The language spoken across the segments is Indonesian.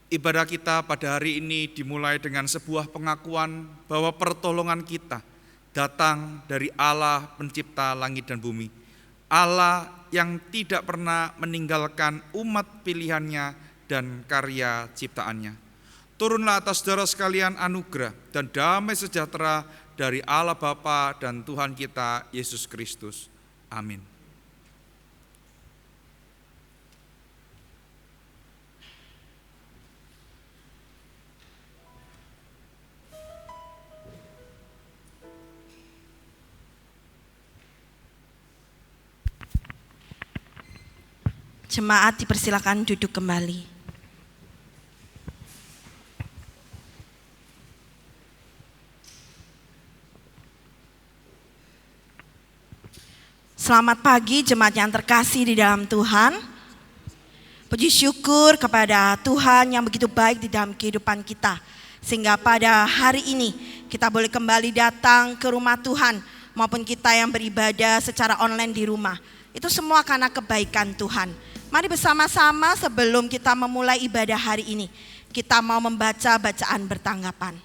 Ibadah kita pada hari ini dimulai dengan sebuah pengakuan bahwa pertolongan kita datang dari Allah pencipta langit dan bumi. Allah yang tidak pernah meninggalkan umat pilihannya dan karya ciptaannya. Turunlah atas saudara sekalian anugerah dan damai sejahtera dari Allah Bapa dan Tuhan kita Yesus Kristus. Amin. Jemaat dipersilakan duduk kembali. Selamat pagi jemaat yang terkasih di dalam Tuhan. Puji syukur kepada Tuhan yang begitu baik di dalam kehidupan kita. Sehingga pada hari ini kita boleh kembali datang ke rumah Tuhan. Maupun kita yang beribadah secara online di rumah. Itu semua karena kebaikan Tuhan. Mari bersama-sama sebelum kita memulai ibadah hari ini, kita mau membaca bacaan bertanggapan.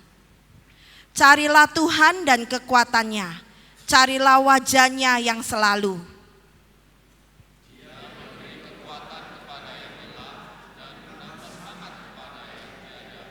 Carilah Tuhan dan kekuatannya, carilah wajahnya yang selalu. Dia memberi kekuatan kepada yang lemah dan menambah semangat kepada yang tiada.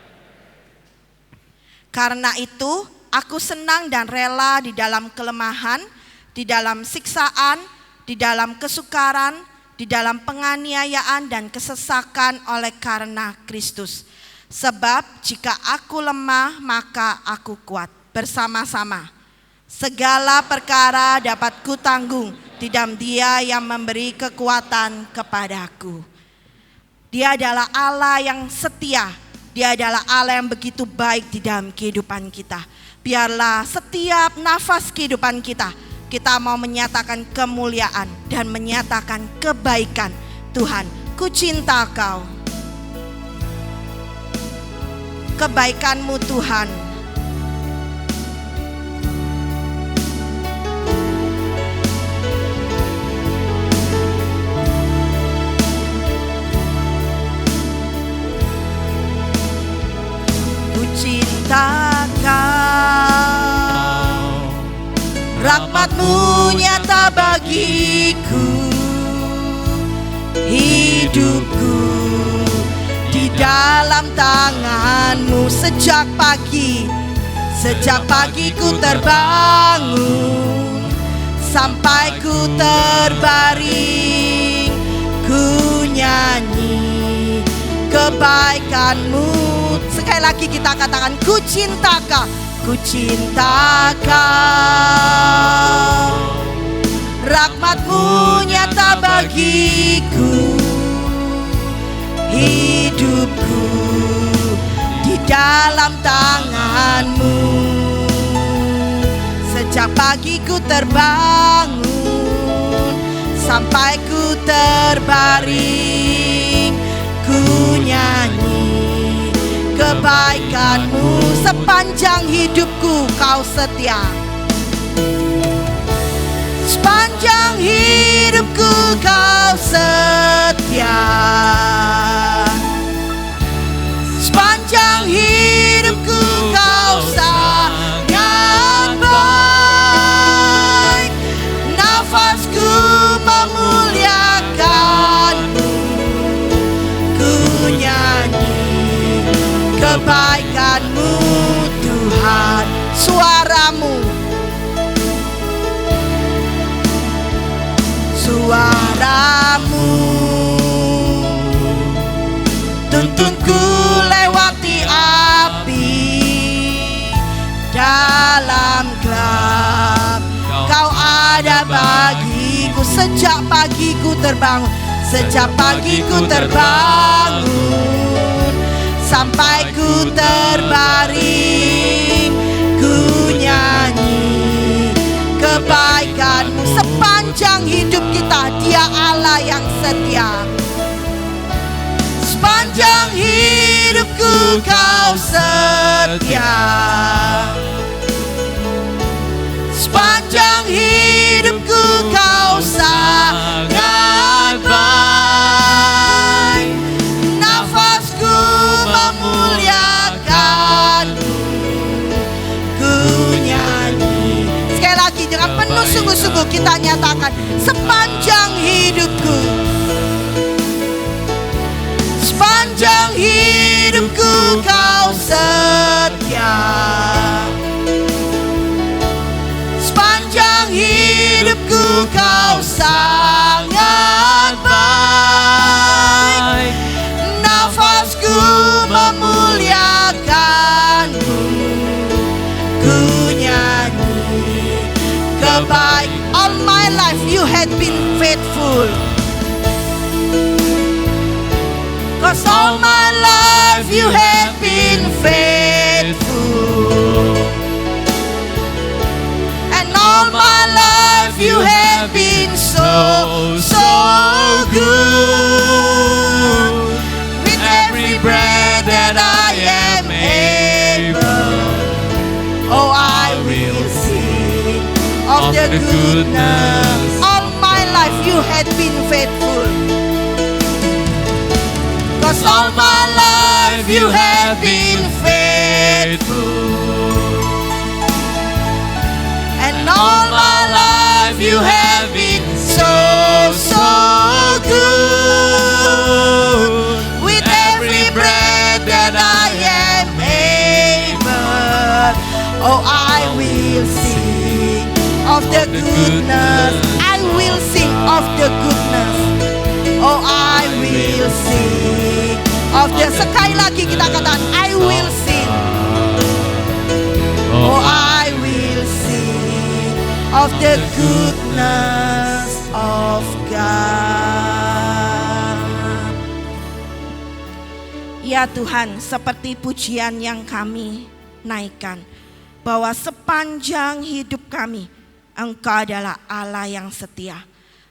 Karena itu, aku senang dan rela di dalam kelemahan, di dalam siksaan, di dalam kesukaran, di dalam penganiayaan dan kesesakan oleh karena Kristus. Sebab jika aku lemah maka aku kuat. Bersama-sama segala perkara dapat kutanggung di dalam Dia yang memberi kekuatan kepadaku. Dia adalah Allah yang setia. Dia adalah Allah yang begitu baik di dalam kehidupan kita. Biarlah setiap nafas kehidupan kita mau menyatakan kemuliaan dan menyatakan kebaikan. Tuhan, ku cinta Kau. Kebaikan-Mu Tuhan. Ku cinta Kau. Rahmat-Mu nyata bagiku, hidupku di dalam tangan-Mu. Sejak pagi ku terbangun sampai ku terbaring, ku nyanyi kebaikan-Mu. Sekali lagi kita katakan, ku cinta Kau. Ku cinta Kau, rahmat-Mu nyata bagiku, hidupku di dalam tangan-Mu. Sejak pagi ku terbangun sampai ku terbaring, ku nyanyi kebaikan-Mu. Sepanjang hidupku Kau setia. Sepanjang hidupku Kau setia. Sepanjang hidupku Kau sangat baik. Nafasku memuliakan-Mu, ku nyanyi kebaikan-Mu Tuhan. Suaramu tuntunku lewati api dalam gelap. Kau ada bagiku. Sejak pagi ku terbangun sampai ku terbaring, ku nyanyi kebaikan-Mu. Sepanjang hidup kita Dia Allah yang setia. Sepanjang hidupku Kau setia. Sepanjang hidupku Kau sangat baik. Nafasku kita nyatakan, sepanjang hidupku, sepanjang hidupku Kau setia, sepanjang hidupku Kau sangat baik. Nafasku memuliakan-Mu, ku nyanyi kebaik. All my life you had been faithful, 'cause all my life you have been faithful, and all my life you have been so good. With every breath that I am able, oh, I will sing of the goodness. All my life you have been faithful, 'cause all my life you have been faithful, and all my life you have been so good. With every breath that I am able, oh, I will sing of the goodness. I will sing of the goodness. Oh, I will sing of the. Sekali lagi kita katakan, I will sing. Oh, I will sing of the goodness of God. Ya Tuhan, seperti pujian yang kami naikkan, bahwa sepanjang hidup kami Engkau adalah Allah yang setia.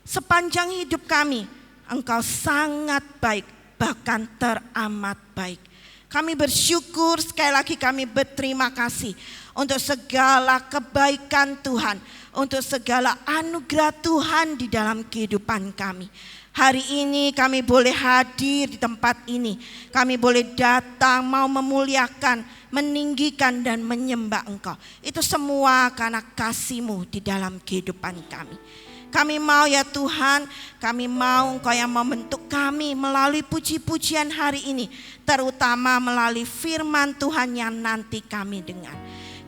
Sepanjang hidup kami Engkau sangat baik, bahkan teramat baik. Kami bersyukur, sekali lagi kami berterima kasih untuk segala kebaikan Tuhan, untuk segala anugerah Tuhan di dalam kehidupan kami. Hari ini kami boleh hadir di tempat ini, kami boleh datang mau memuliakan, meninggikan dan menyembah Engkau. Itu semua karena kasih-Mu di dalam kehidupan kami. Kami mau ya Tuhan, kami mau Engkau yang membentuk kami melalui puji-pujian hari ini, terutama melalui firman Tuhan yang nanti kami dengar.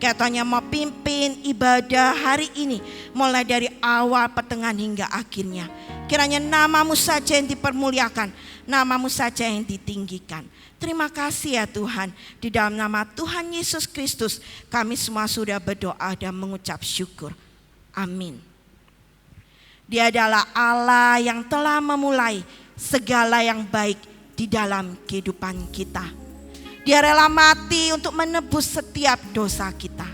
Katanya mau pimpin ibadah hari ini, mulai dari awal, pertengahan hingga akhirnya. Kiranya nama-Mu saja yang dipermuliakan, nama-Mu saja yang ditinggikan. Terima kasih ya Tuhan, di dalam nama Tuhan Yesus Kristus kami semua sudah berdoa dan mengucap syukur. Amin. Dia adalah Allah yang telah memulai segala yang baik di dalam kehidupan kita. Dia rela mati untuk menebus setiap dosa kita.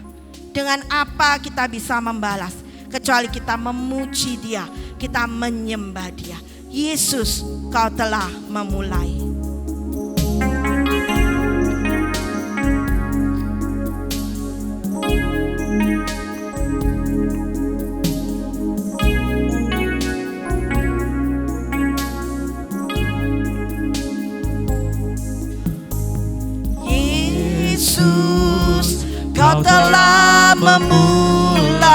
Dengan apa kita bisa membalas? Kecuali kita memuji Dia, kita menyembah Dia. Yesus, Kau telah memulai. Yesus, Kau telah memulai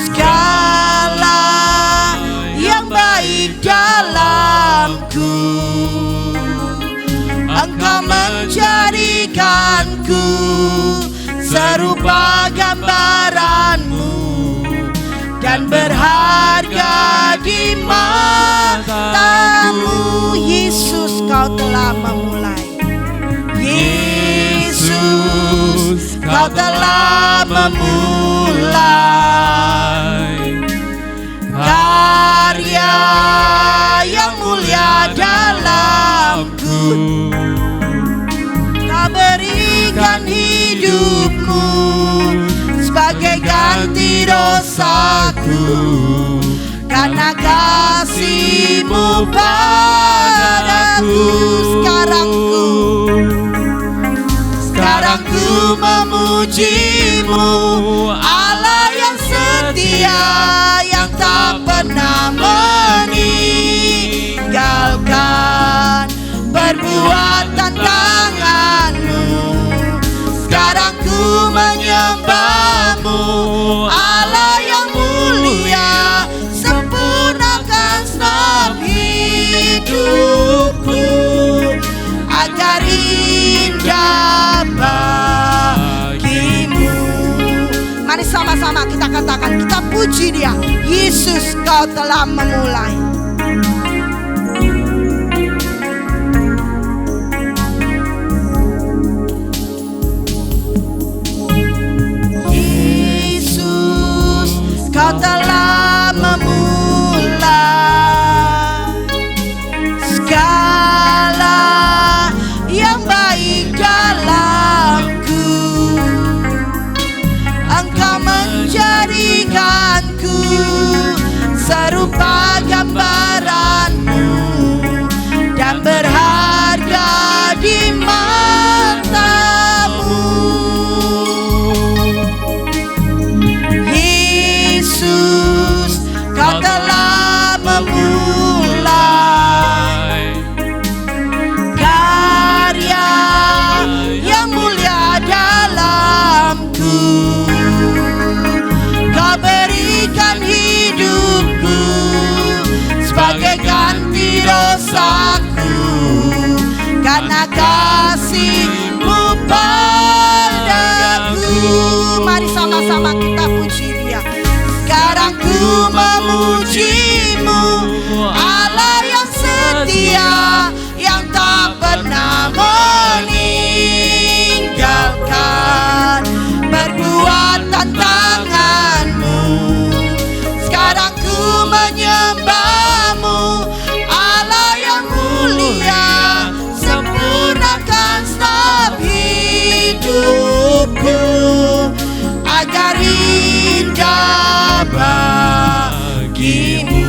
segala yang baik dalamku. Engkau menjadikanku serupa gambaran-Mu dan berharga di mata-Mu. Yesus, Kau telah memulai. Yesus, Kau telah memulai karya yang mulia dalamku. Kau berikan hidupmu sebagai ganti dosaku, karena kasih-Mu padaku. Sekarang ku memuji-Mu, Allah yang setia, yang tak pernah meninggalkan perbuatan tangan-Mu. Sekarang ku menyembah-Mu, Allah Tuhan, kita puji Dia. Yesus, Kau telah memulai. Yesus, Kau telah memulai segala yang baik dalamku. Engkau menjadikanku serupa gambaran-Mu dan berharga di mata-Mu. Yesus, Kau telah memulai karya yang mulia dalamku. Kau berikan hidupku sebagai ganti dosaku, karena kasih-Mu padaku. Mari sama-sama kita puji Dia. Sekarang ku memuji-Mu, Allah yang setia, yang tak pernah meninggalkan perbuatan tangan-Mu. Sekarang ku menyembah-Mu, Allah yang mulia, sempurnakan setiap hidupku agar indah bagi-Mu.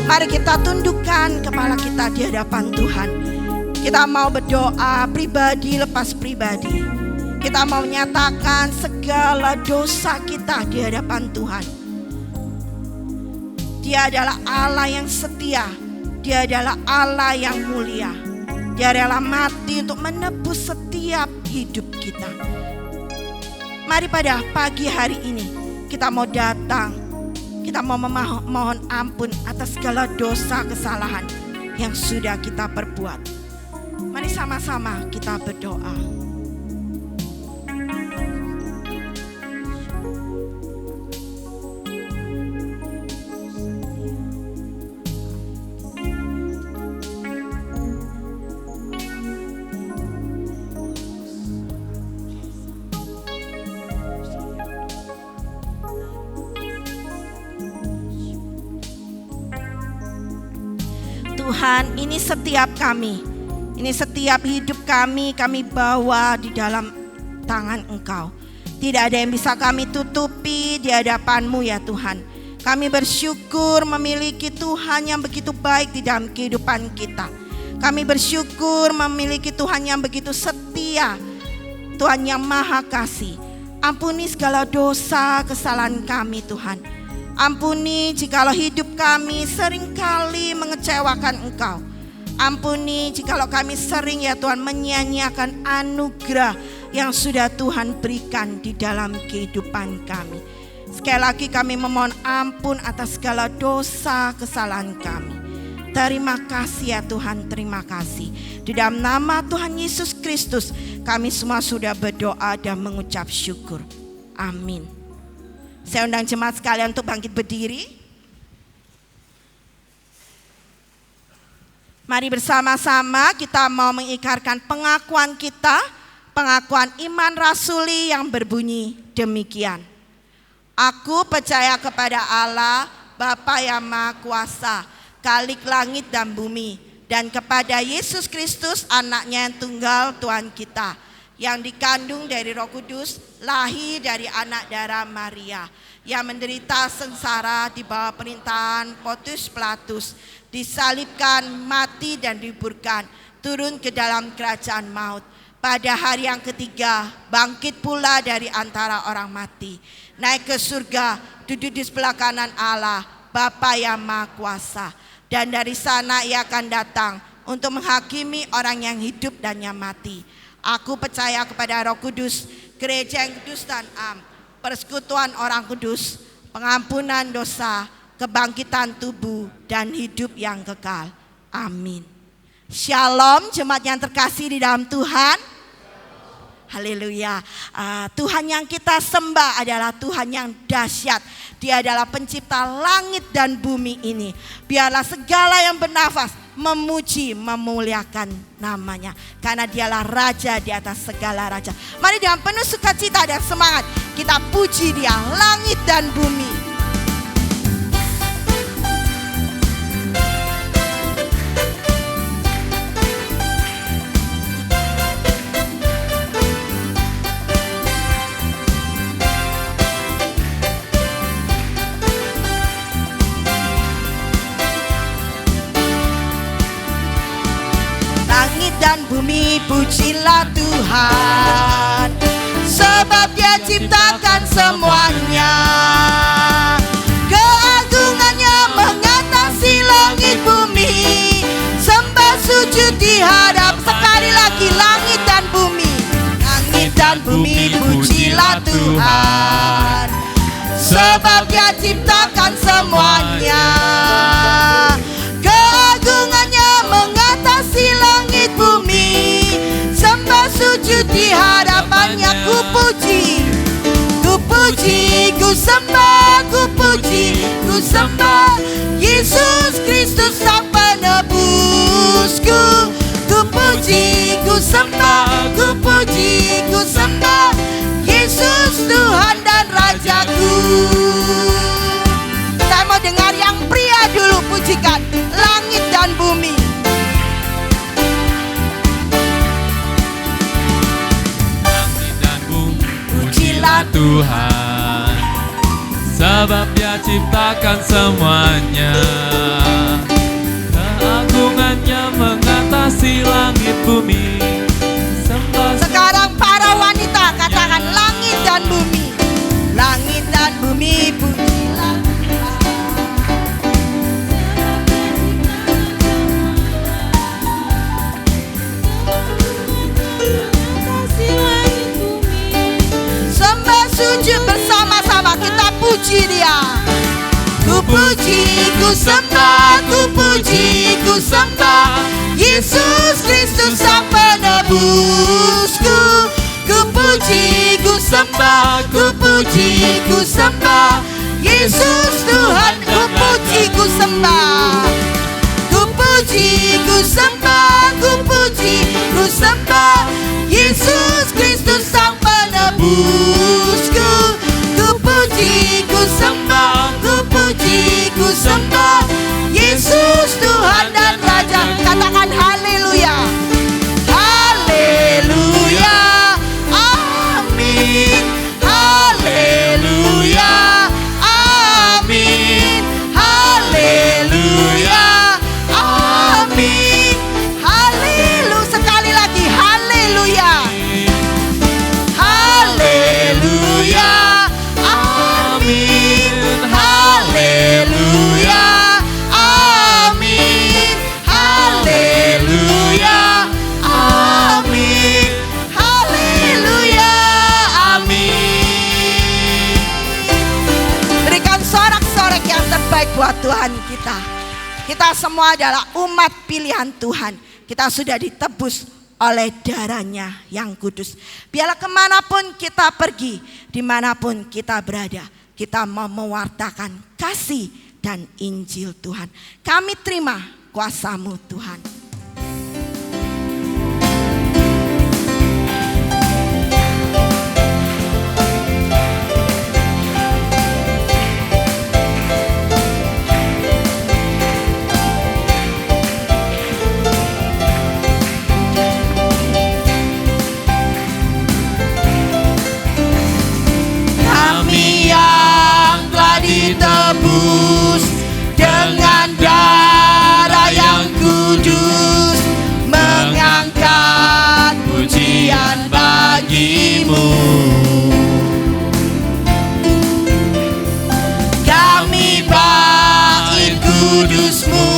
Mari kita tundukkan kepala kita di hadapan Tuhan. Kita mau berdoa pribadi lepas pribadi. Kita mau menyatakan segala dosa kita di hadapan Tuhan. Dia adalah Allah yang setia. Dia adalah Allah yang mulia. Dia rela mati untuk menebus setiap hidup kita. Mari pada pagi hari ini kita mau datang. Kita mau memohon ampun atas segala dosa kesalahan yang sudah kita perbuat. Mari sama-sama kita berdoa. Tuhan, ini setiap kami, ini setiap hidup kami bawa di dalam tangan Engkau. Tidak ada yang bisa kami tutupi di hadapan-Mu ya Tuhan. Kami bersyukur memiliki Tuhan yang begitu baik di dalam kehidupan kita. Kami bersyukur memiliki Tuhan yang begitu setia, Tuhan yang maha kasih. Ampuni segala dosa kesalahan kami Tuhan. Ampuni jikalau hidup kami seringkali mengecewakan Engkau. Ampuni jikalau kami sering ya Tuhan menyia-nyiakan anugerah yang sudah Tuhan berikan di dalam kehidupan kami. Sekali lagi kami memohon ampun atas segala dosa kesalahan kami. Terima kasih ya Tuhan, terima kasih. Di dalam nama Tuhan Yesus Kristus kami semua sudah berdoa dan mengucap syukur. Amin. Saya undang jemaat sekalian untuk bangkit berdiri. Mari bersama-sama kita mau mengikrarkan pengakuan kita, pengakuan iman rasuli yang berbunyi demikian. Aku percaya kepada Allah, Bapa yang Maha Kuasa, Khalik langit dan bumi, dan kepada Yesus Kristus anaknya yang tunggal Tuhan kita, yang dikandung dari Roh Kudus, lahir dari anak darah Maria, yang menderita sengsara di bawah perintahan Pontius Pilatus, disalibkan, mati dan dikuburkan, turun ke dalam kerajaan maut. Pada hari yang ketiga bangkit pula dari antara orang mati, naik ke surga, duduk di sebelah kanan Allah, Bapa yang Maha Kuasa, dan dari sana ia akan datang untuk menghakimi orang yang hidup dan yang mati. Aku percaya kepada Roh Kudus, gereja yang kudus dan am, persekutuan orang kudus, pengampunan dosa, kebangkitan tubuh, dan hidup yang kekal. Amin. Shalom jemaat yang terkasih di dalam Tuhan. Haleluya. Tuhan yang kita sembah adalah Tuhan yang dahsyat. Dia adalah pencipta langit dan bumi ini. Biarlah segala yang bernafas memuji, memuliakan namanya. Karena dialah raja di atas segala raja. Mari dengan penuh sukacita dan semangat kita puji dia, langit dan bumi. Dan bumi pujilah Tuhan, sebab dia ciptakan semuanya. Keagungannya mengatasi langit bumi, sembah sujud dihadap. Sekali lagi, langit dan bumi. Langit dan bumi pujilah Tuhan, sebab dia ciptakan semuanya. Keagungannya mengatasi langit bumi, sembah sujud di hadapannya. Ku puji, ku sembah, ku puji, ku sembah Yesus Kristus sang penebusku. Ku puji, ku sembah, ku puji, ku sembah Yesus Tuhan dan Rajaku. Saya mau dengar yang pria dulu, pujikan langit dan bumi. Langit dan bumi pujilah Tuhan, sebab dia ciptakan semuanya. Keagungannya mengatasi langit bumi. Sekarang para wanita katakan langit dan bumi. Langit dan bumi pujilah Tuhan. Sembah sujud bersama-sama, kita puji dia. Ku puji, ku sembah, ku puji, ku sembah Yesus Kristus sang penebusku. Ku puji, ku sembah, ku puji, ku sembah Yesus Tuhan. Ku puji, ku sembah, ku puji, ku sembah, ku puji, ku sembah Yesus Kristus sang penebusku. Ku puji, ku sembah, ku puji, ku sembah Yesus Tuhan dan Raja. Katakan haleluya, haleluya, amin, haleluya, amin, haleluya, amin, haleluya. Sekali lagi, haleluya, haleluya, amin, haleluya, amin, haleluya, amin, haleluya, amin. Berikan sorak-sorak yang terbaik buat Tuhan kita. Kita semua adalah umat pilihan Tuhan. Kita sudah ditebus oleh darahnya yang kudus. Biarlah kemanapun kita pergi, dimanapun kita berada, kita mau mewartakan kasih dan Injil Tuhan. Kami terima kuasa-Mu Tuhan. Kami yang telah ditebus dengan darah yang kudus, mengangkat pujian bagi-Mu. Kami bait kudus-Mu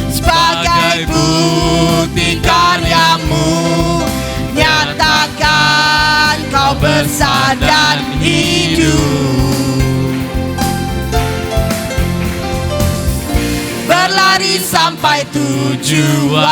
sebagai bukti karya-Mu. Nyatakan Kau besar dan hidup. Berlari sampai tujuan,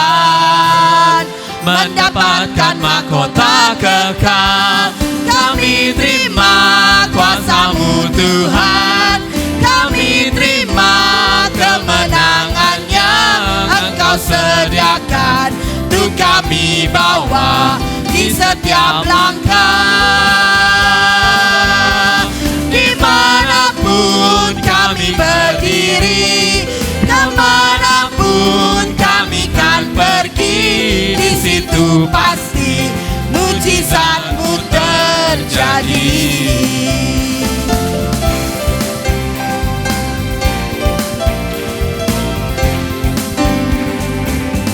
mendapat mendapatkan mahkota kekal. Kami terima kuasa-Mu Tuhan, kami terima kemenangan yang Engkau sediakan, untuk kami bawa di setiap langkah. Dimanapun kami berdiri, kemanapun kami kan pergi, di situ pasti mujizat-Mu terjadi.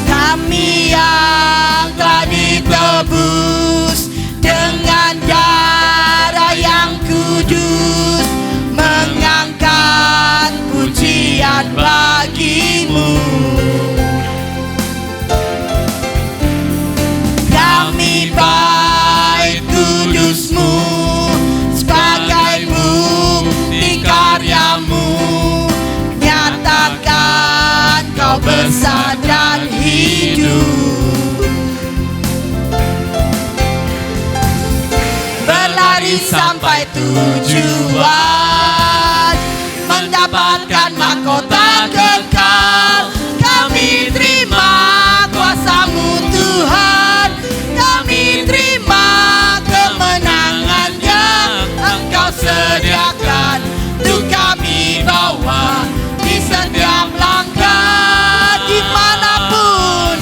Kami yang telah ditebus dengan darah yang kudus, mengangkat pujian bagi-Mu. Kami bait kudus-Mu sebagai bukti karya-Mu, nyatakan Kau besar dan hidup. Berlari sampai tujuan, mendapatkan mahkota kekal. Kami terima kuasa-Mu Tuhan, kami terima kemenangan yang Engkau sediakan, untuk kami bawa di setiap langkah. Dimanapun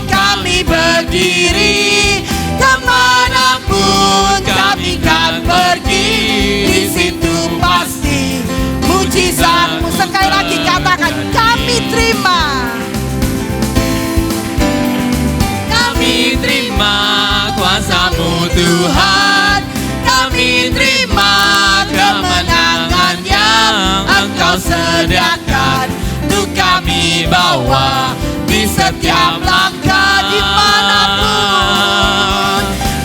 kami berdiri, kemanapun kami kan pergi, di situ pasti mujizat-Mu. Sekali lagi katakan, kami terima. Kami terima kuasa-Mu Tuhan, kami terima kemenangan yang Engkau sediakan, untuk kami bawa di setiap langkah.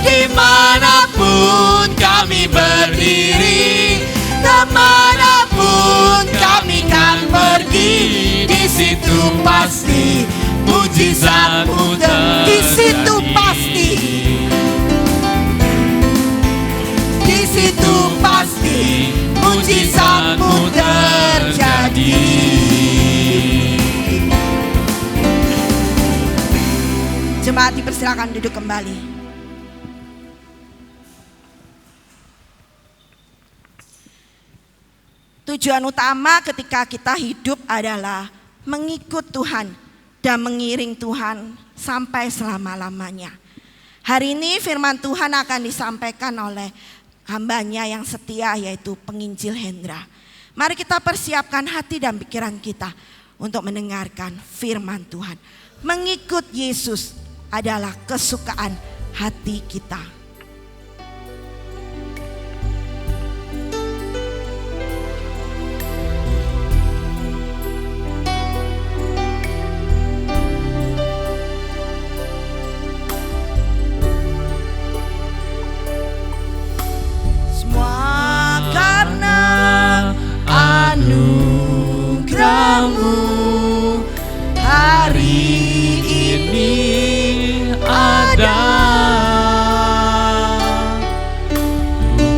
Dimanapun kami berdiri, kemanapun kami kan pergi, di situ pasti mujizat-Mu terjadi. Di situ pasti, di situ pasti mujizat-Mu terjadi. Jemaat dipersilakan duduk kembali. Tujuan utama ketika kita hidup adalah mengikut Tuhan dan mengiring Tuhan sampai selama-lamanya. Hari ini firman Tuhan akan disampaikan oleh hambanya yang setia, yaitu penginjil Hendra. Mari kita persiapkan hati dan pikiran kita untuk mendengarkan firman Tuhan. Mengikut Yesus adalah kesukaan hati kita. Semua karena anugerah-Mu hari ini ada.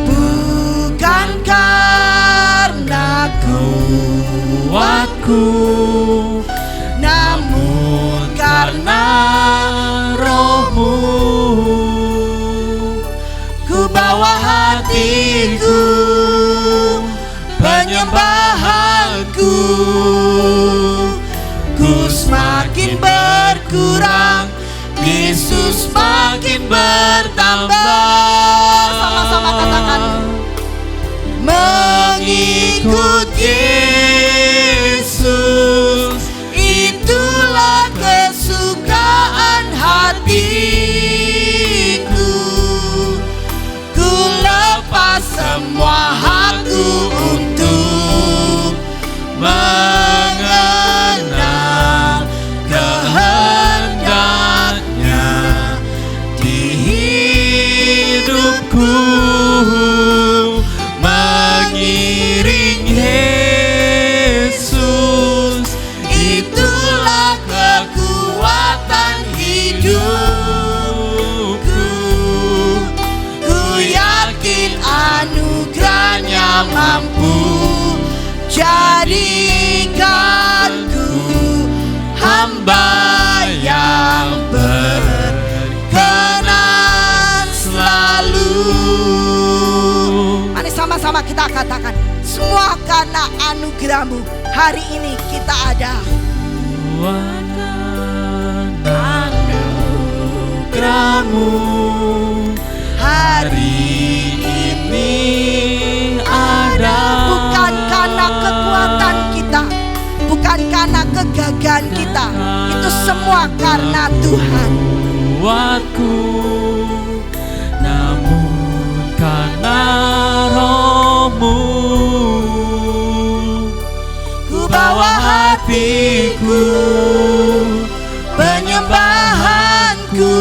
Bukan karena kuatku, namun karena Roh-Mu. Ku bawa hatiku, penyembahanku, ku semakin berkurang, Yesus makin bertambah. Sama-sama katakan, mengikut Yesus, itulah kesukaan hatiku. Ku lepas semua hakku untuk mengenal kehendaknya di hidupku, mengiring Yesus. yang mampu. Jadikanku hamba yang berkenan selalu. Mari sama-sama kita katakan, semua karena anugerah-Mu hari ini kita ada. Anugerah-Mu hari ini ada. Bukan karena kekuatan kita, bukan karena kegagahan kita, itu semua karena Tuhan. Kuatku, namun karena Roh-Mu. Ku bawa hatiku, penyembahanku,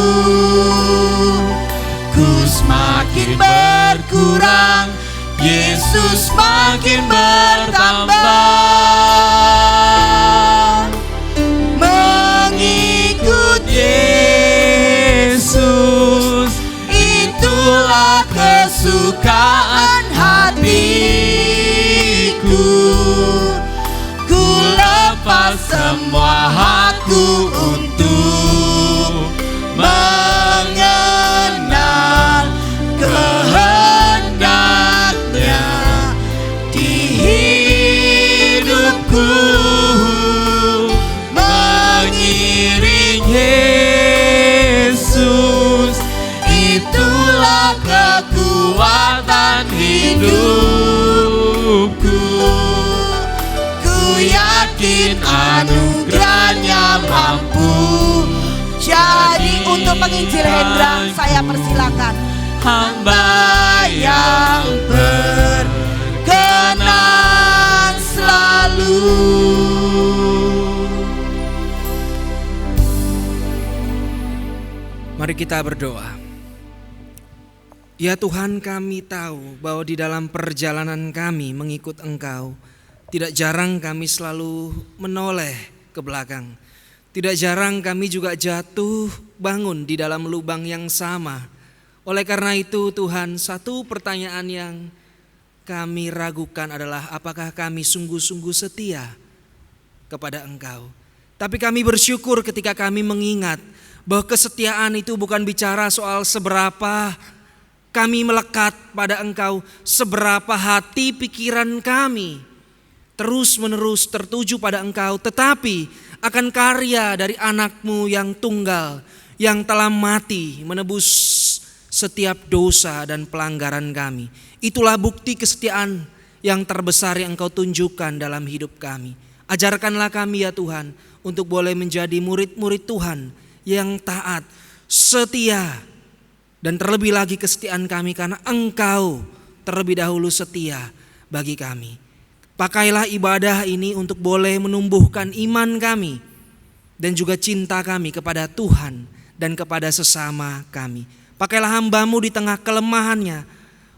ku semakin berkurang, Yesus makin bertambah. Mengikut Yesus, itulah kesukaan hatiku. Ku lepas semua hakku untuk mengenal kehendaknya di hidupku. Mengiring Yesus, itulah kekuatan hidupku. Ku yakin anugerahnya mampu. Jadi untuk penginjil Hendra, saya persilakan. Hamba yang berkenan selalu. Mari kita berdoa. Ya Tuhan, kami tahu bahwa di dalam perjalanan kami mengikut Engkau, tidak jarang kami selalu menoleh ke belakang. Tidak jarang kami juga jatuh bangun di dalam lubang yang sama. Oleh karena itu Tuhan, satu pertanyaan yang kami ragukan adalah apakah kami sungguh-sungguh setia kepada Engkau. Tapi kami bersyukur ketika kami mengingat bahwa kesetiaan itu bukan bicara soal seberapa kami melekat pada Engkau, seberapa hati pikiran kami terus-menerus tertuju pada Engkau, tetapi akan karya dari anak-Mu yang tunggal, yang telah mati menebus setiap dosa dan pelanggaran kami. Itulah bukti kesetiaan yang terbesar yang Engkau tunjukkan dalam hidup kami. Ajarkanlah kami ya Tuhan untuk boleh menjadi murid-murid Tuhan yang taat, setia, dan terlebih lagi kesetiaan kami karena Engkau terlebih dahulu setia bagi kami. Pakailah ibadah ini untuk boleh menumbuhkan iman kami dan juga cinta kami kepada Tuhan dan kepada sesama kami. Pakailah hamba-Mu di tengah kelemahannya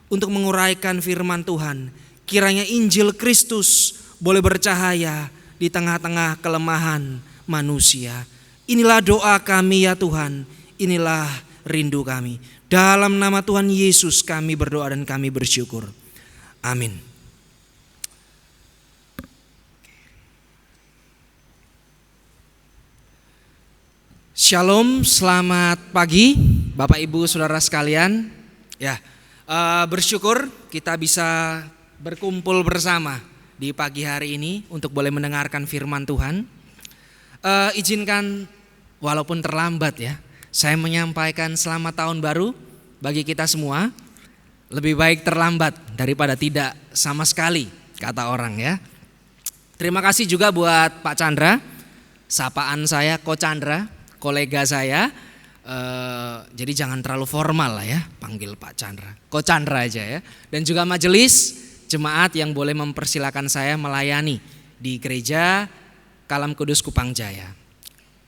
untuk menguraikan firman Tuhan. Kiranya Injil Kristus boleh bercahaya di tengah-tengah kelemahan manusia. Inilah doa kami ya Tuhan, inilah rindu kami. Dalam nama Tuhan Yesus kami berdoa dan kami bersyukur. Amin. Shalom, selamat pagi Bapak Ibu Saudara sekalian. Ya, bersyukur kita bisa berkumpul bersama di pagi hari ini untuk boleh mendengarkan firman Tuhan. Izinkan walaupun terlambat ya, saya menyampaikan selamat tahun baru bagi kita semua. Lebih baik terlambat daripada tidak sama sekali, kata orang ya. Terima kasih juga buat Pak Chandra, sapaan saya Ko Chandra, kolega saya. Jadi jangan terlalu formal lah ya, panggil Pak Chandra, Ko Chandra aja ya. Dan juga majelis jemaat yang boleh mempersilakan saya melayani di gereja Kalam Kudus Kupang Jaya.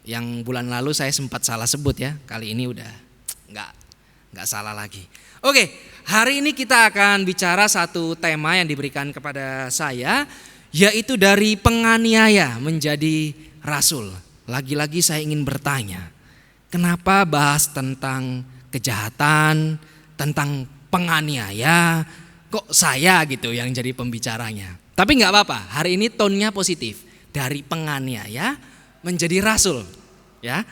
Yang bulan lalu saya sempat salah sebut ya, kali ini udah nggak salah lagi. Oke, hari ini kita akan bicara satu tema yang diberikan kepada saya, yaitu dari penganiaya menjadi rasul. Lagi-lagi saya ingin bertanya, kenapa bahas tentang kejahatan, tentang penganiaya, kok saya gitu yang jadi pembicaranya. Tapi nggak apa-apa, hari ini tonnya positif. Dari penganiaya menjadi rasul. Ya,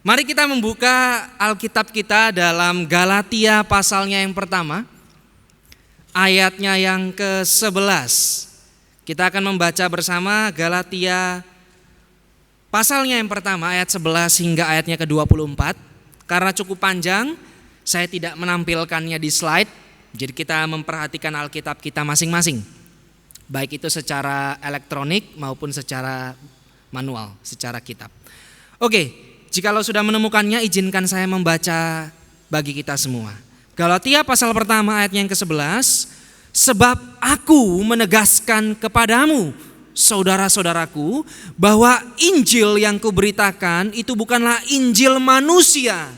mari kita membuka Alkitab kita dalam Galatia pasalnya yang pertama, ayatnya yang ke-11. Kita akan membaca bersama Galatia pasalnya yang pertama ayat 11 hingga ayatnya ke-24. Karena cukup panjang, saya tidak menampilkannya di slide. Jadi kita memperhatikan Alkitab kita masing-masing. Baik itu secara elektronik maupun secara manual, secara kitab. Oke, jikalau sudah menemukannya, izinkan saya membaca bagi kita semua. Galatia pasal pertama ayatnya yang ke-11. Sebab aku menegaskan kepadamu, saudara-saudaraku, bahwa Injil yang kuberitakan itu bukanlah Injil manusia.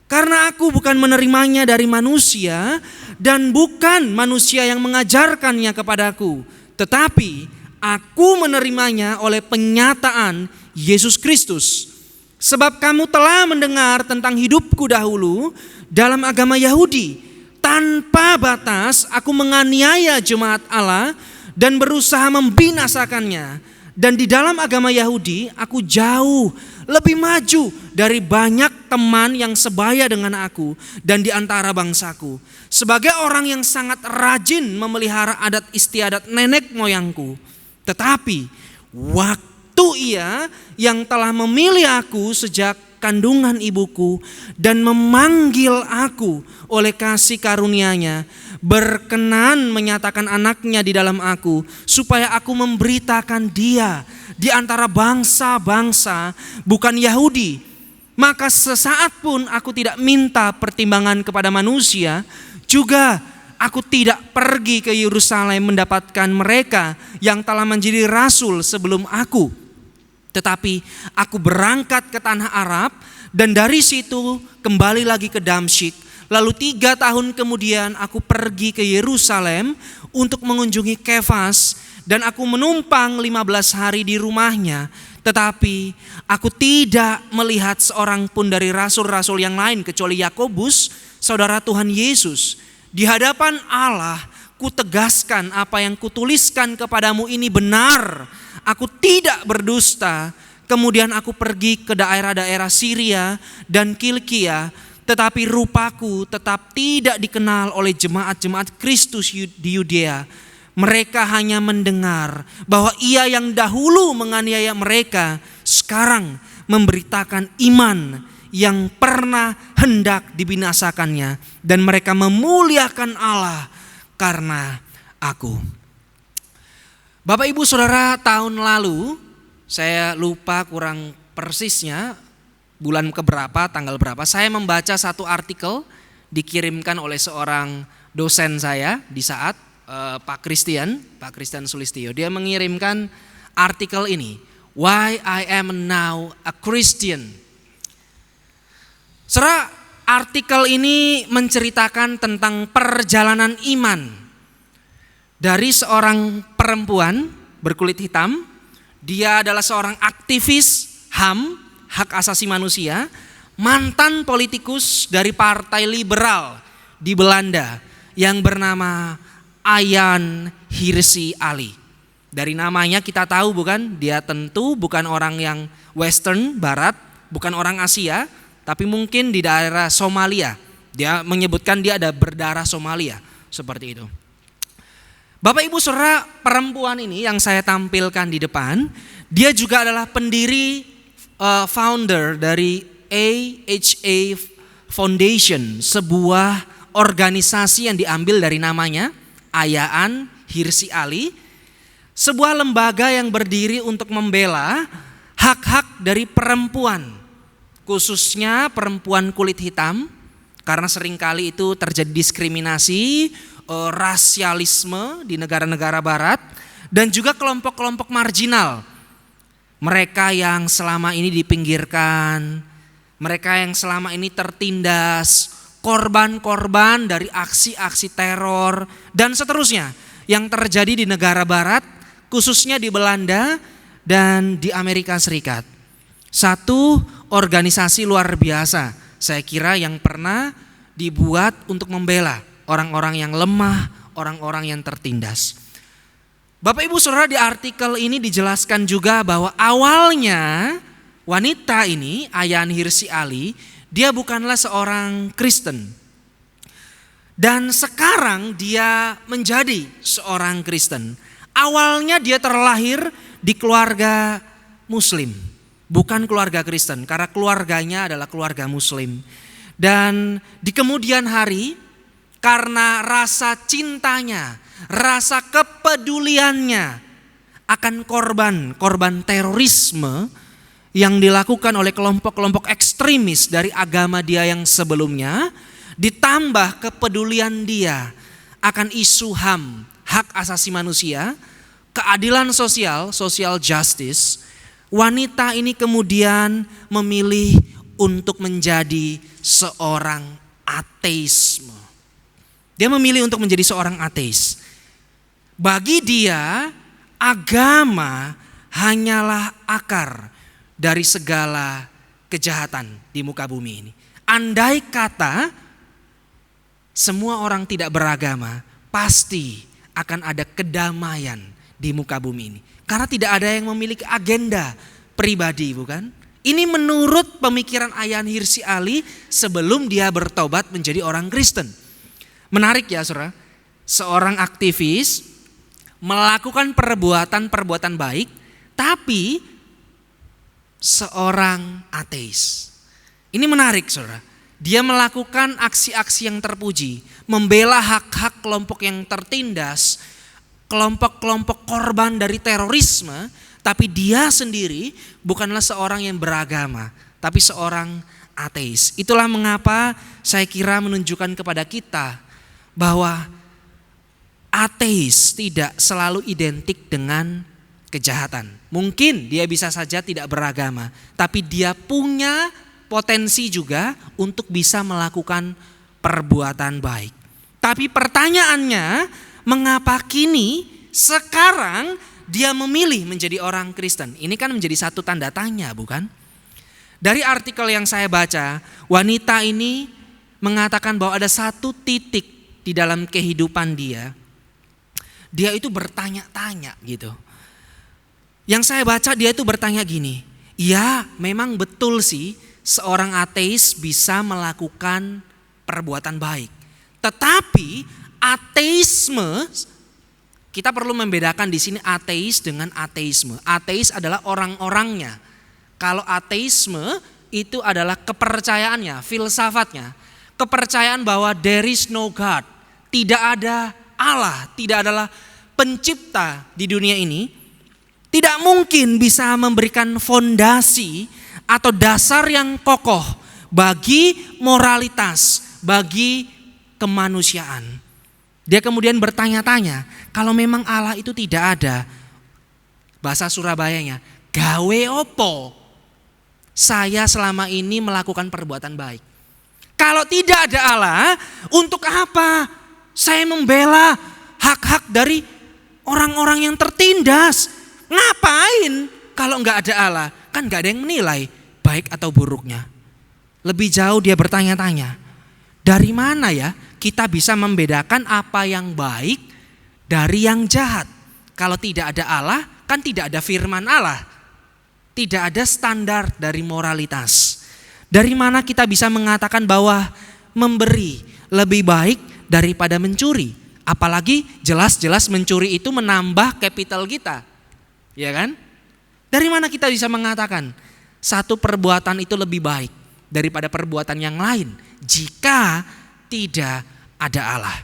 Karena aku bukan menerimanya dari manusia dan bukan manusia yang mengajarkannya kepadaku, tetapi aku menerimanya oleh penyataan Yesus Kristus. Sebab kamu telah mendengar tentang hidupku dahulu dalam agama Yahudi. Tanpa batas aku menganiaya jemaat Allah dan berusaha membinasakannya. Dan di dalam agama Yahudi aku jauh lebih maju dari banyak teman yang sebaya dengan aku dan di antara bangsaku. Sebagai orang yang sangat rajin memelihara adat istiadat nenek moyangku. Tetapi waktu Ia yang telah memilih aku sejak kandungan ibuku dan memanggil aku oleh kasih karunia-Nya, berkenan menyatakan anaknya di dalam aku, supaya aku memberitakan Dia di antara bangsa-bangsa bukan Yahudi. Maka sesaat pun aku tidak minta pertimbangan kepada manusia, juga aku tidak pergi ke Yerusalem mendapatkan mereka yang telah menjadi rasul sebelum aku. Tetapi aku berangkat ke tanah Arab dan dari situ kembali lagi ke Damsyik. Lalu 3 tahun kemudian aku pergi ke Yerusalem untuk mengunjungi Kefas dan aku menumpang 15 hari di rumahnya. Tetapi aku tidak melihat seorang pun dari rasul-rasul yang lain kecuali Yakobus, saudara Tuhan Yesus. Di hadapan Allah kutegaskan apa yang kutuliskan kepadamu ini benar. Aku tidak berdusta. Kemudian aku pergi ke daerah-daerah Syria dan Kilkia, tetapi rupaku tetap tidak dikenal oleh jemaat-jemaat Kristus di Yudea. Mereka hanya mendengar bahwa Ia yang dahulu menganiaya mereka sekarang memberitakan iman yang pernah hendak dibinasakannya, dan mereka memuliakan Allah karena aku. Bapak Ibu Saudara, tahun lalu saya lupa kurang persisnya bulan keberapa, tanggal berapa, saya membaca satu artikel dikirimkan oleh seorang dosen saya di saat Pak Christian Sulistyo. Dia mengirimkan artikel ini, Why I Am Now a Christian. Saudara, artikel ini menceritakan tentang perjalanan iman dari seorang perempuan berkulit hitam. Dia adalah seorang aktivis HAM, hak asasi manusia, mantan politikus dari partai liberal di Belanda yang bernama Ayaan Hirsi Ali. Dari namanya kita tahu bukan, dia tentu bukan orang yang western, barat, bukan orang Asia, tapi mungkin di daerah Somalia. Dia menyebutkan dia ada berdarah Somalia, seperti itu. Bapak Ibu Saudara, perempuan ini yang saya tampilkan di depan, dia juga adalah pendiri founder dari AHA Foundation, sebuah organisasi yang diambil dari namanya, Ayaan Hirsi Ali, sebuah lembaga yang berdiri untuk membela hak-hak dari perempuan, khususnya perempuan kulit hitam, karena seringkali itu terjadi diskriminasi, rasialisme di negara-negara barat, dan juga kelompok-kelompok marginal. Mereka yang selama ini dipinggirkan, mereka yang selama ini tertindas, korban-korban dari aksi-aksi teror, dan seterusnya yang terjadi di negara barat, khususnya di Belanda dan di Amerika Serikat. Satu organisasi luar biasa, saya kira, yang pernah dibuat untuk membela orang-orang yang lemah, orang-orang yang tertindas. Bapak Ibu Saudara, di artikel ini dijelaskan juga bahwa awalnya wanita ini, Ayan Hirsi Ali, dia bukanlah seorang Kristen. Dan sekarang dia menjadi seorang Kristen. Awalnya dia terlahir di keluarga Muslim, bukan keluarga Kristen, karena keluarganya adalah keluarga Muslim. Dan di kemudian hari, karena rasa cintanya, rasa kepeduliannya akan korban terorisme yang dilakukan oleh kelompok-kelompok ekstremis dari agama dia yang sebelumnya, ditambah kepedulian dia akan isu HAM, hak asasi manusia, keadilan sosial, social justice, wanita ini kemudian memilih untuk menjadi seorang ateisme. Dia memilih untuk menjadi seorang ateis. Bagi dia, agama hanyalah akar dari segala kejahatan di muka bumi ini. Andai kata semua orang tidak beragama, pasti akan ada kedamaian di muka bumi ini. Karena tidak ada yang memiliki agenda pribadi, bukan? Ini menurut pemikiran Ayan Hirsi Ali sebelum dia bertobat menjadi orang Kristen. Menarik ya saudara, seorang aktivis melakukan perbuatan baik, tapi seorang ateis. Ini menarik saudara. Dia melakukan aksi-aksi yang terpuji, membela hak-hak kelompok yang tertindas, kelompok-kelompok korban dari terorisme, tapi dia sendiri bukanlah seorang yang beragama, tapi seorang ateis. Itulah mengapa saya kira menunjukkan kepada kita bahwa ateis tidak selalu identik dengan kejahatan. Mungkin dia bisa saja tidak beragama, tapi dia punya potensi juga untuk bisa melakukan perbuatan baik. Tapi pertanyaannya, mengapa kini sekarang dia memilih menjadi orang Kristen? Ini kan menjadi satu tanda tanya, bukan? Dari artikel yang saya baca, wanita ini mengatakan bahwa ada satu titik di dalam kehidupan dia itu bertanya-tanya gitu. Yang saya baca dia itu bertanya gini, ya memang betul sih seorang ateis bisa melakukan perbuatan baik. Tetapi ateisme, kita perlu membedakan di sini ateis dengan ateisme. Ateis adalah orang-orangnya. Kalau ateisme itu adalah kepercayaannya, filsafatnya. Kepercayaan bahwa there is no God. Tidak ada Allah, tidak adalah pencipta di dunia ini. Tidak mungkin bisa memberikan fondasi atau dasar yang kokoh bagi moralitas, bagi kemanusiaan. Dia kemudian bertanya-tanya, kalau memang Allah itu tidak ada, bahasa Surabayanya, gawe opo saya selama ini melakukan perbuatan baik. Kalau tidak ada Allah, untuk apa saya membela hak-hak dari orang-orang yang tertindas? Ngapain kalau enggak ada Allah? Kan enggak ada yang menilai baik atau buruknya. Lebih jauh dia bertanya-tanya, dari mana ya kita bisa membedakan apa yang baik dari yang jahat? Kalau tidak ada Allah, kan tidak ada firman Allah. Tidak ada standar dari moralitas. Dari mana kita bisa mengatakan bahwa memberi lebih baik daripada mencuri? Apalagi jelas-jelas mencuri itu menambah kapital kita. Ya kan? Dari mana kita bisa mengatakan satu perbuatan itu lebih baik daripada perbuatan yang lain jika tidak ada Allah?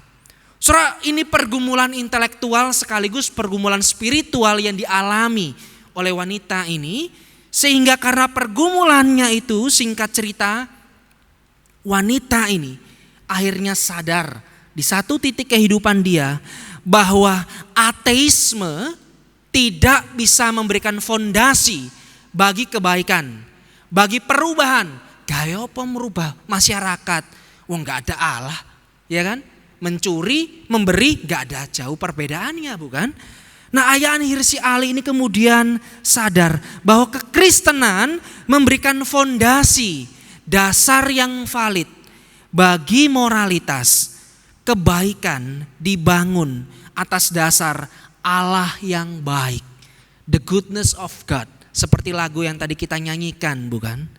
Saudara, ini pergumulan intelektual sekaligus pergumulan spiritual yang dialami oleh wanita ini, sehingga karena pergumulannya itu, singkat cerita, wanita ini akhirnya sadar di satu titik kehidupan dia bahwa ateisme tidak bisa memberikan fondasi bagi kebaikan, bagi perubahan. Gaya apa merubah masyarakat? Wah, nggak ada Allah, ya kan? Mencuri, memberi, nggak ada jauh perbedaannya, bukan? Nah, Ayan Hirsi Ali ini kemudian sadar bahwa kekristenan memberikan fondasi, dasar yang valid bagi moralitas, kebaikan dibangun atas dasar Allah yang baik. The goodness of God. Seperti lagu yang tadi kita nyanyikan, bukan?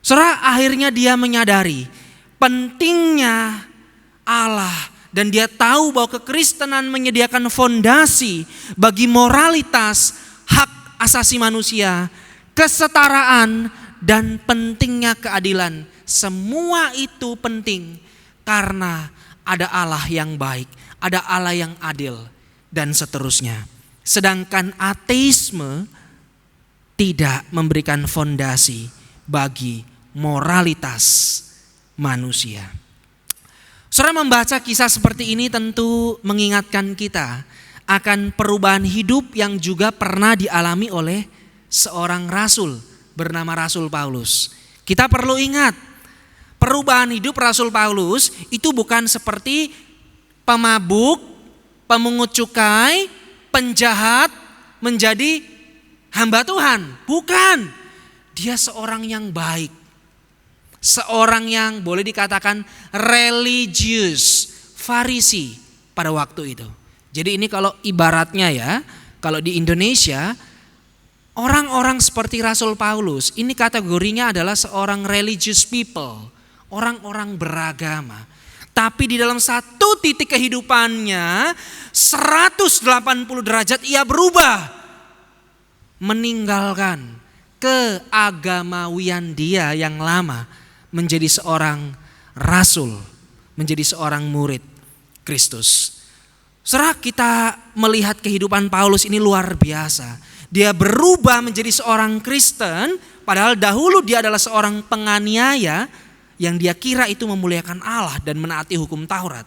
Saudara, akhirnya dia menyadari pentingnya Allah. Dan dia tahu bahwa kekristenan menyediakan fondasi bagi moralitas, hak asasi manusia, kesetaraan, dan pentingnya keadilan. Semua itu penting karena ada Allah yang baik, ada Allah yang adil, dan seterusnya. Sedangkan ateisme tidak memberikan fondasi bagi moralitas manusia. Saudara, membaca kisah seperti ini tentu mengingatkan kita akan perubahan hidup yang juga pernah dialami oleh seorang rasul bernama Rasul Paulus. Kita perlu ingat, perubahan hidup Rasul Paulus itu bukan seperti pemabuk, pemungut cukai, penjahat menjadi hamba Tuhan. Bukan. Dia seorang yang baik. Seorang yang boleh dikatakan religius, Farisi pada waktu itu. Jadi ini kalau ibaratnya ya, kalau di Indonesia orang-orang seperti Rasul Paulus ini kategorinya adalah seorang religious people, orang-orang beragama. Tapi di dalam satu titik kehidupannya 180 derajat ia berubah, meninggalkan keagamawian dia yang lama, menjadi seorang rasul, menjadi seorang murid Kristus. Saudara, kita melihat kehidupan Paulus ini luar biasa. Dia berubah menjadi seorang Kristen, padahal dahulu dia adalah seorang penganiaya yang dia kira itu memuliakan Allah dan menaati hukum Taurat.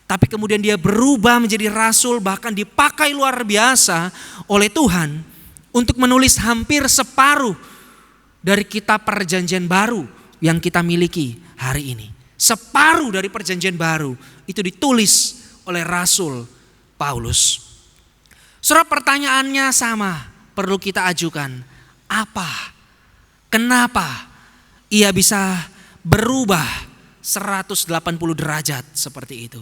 Tapi kemudian dia berubah menjadi rasul, bahkan dipakai luar biasa oleh Tuhan untuk menulis hampir separuh dari kitab Perjanjian Baru yang kita miliki hari ini. Separuh dari Perjanjian Baru itu ditulis oleh Rasul Paulus. Saudara, pertanyaannya sama perlu kita ajukan. Apa? Kenapa ia bisa berubah 180 derajat seperti itu?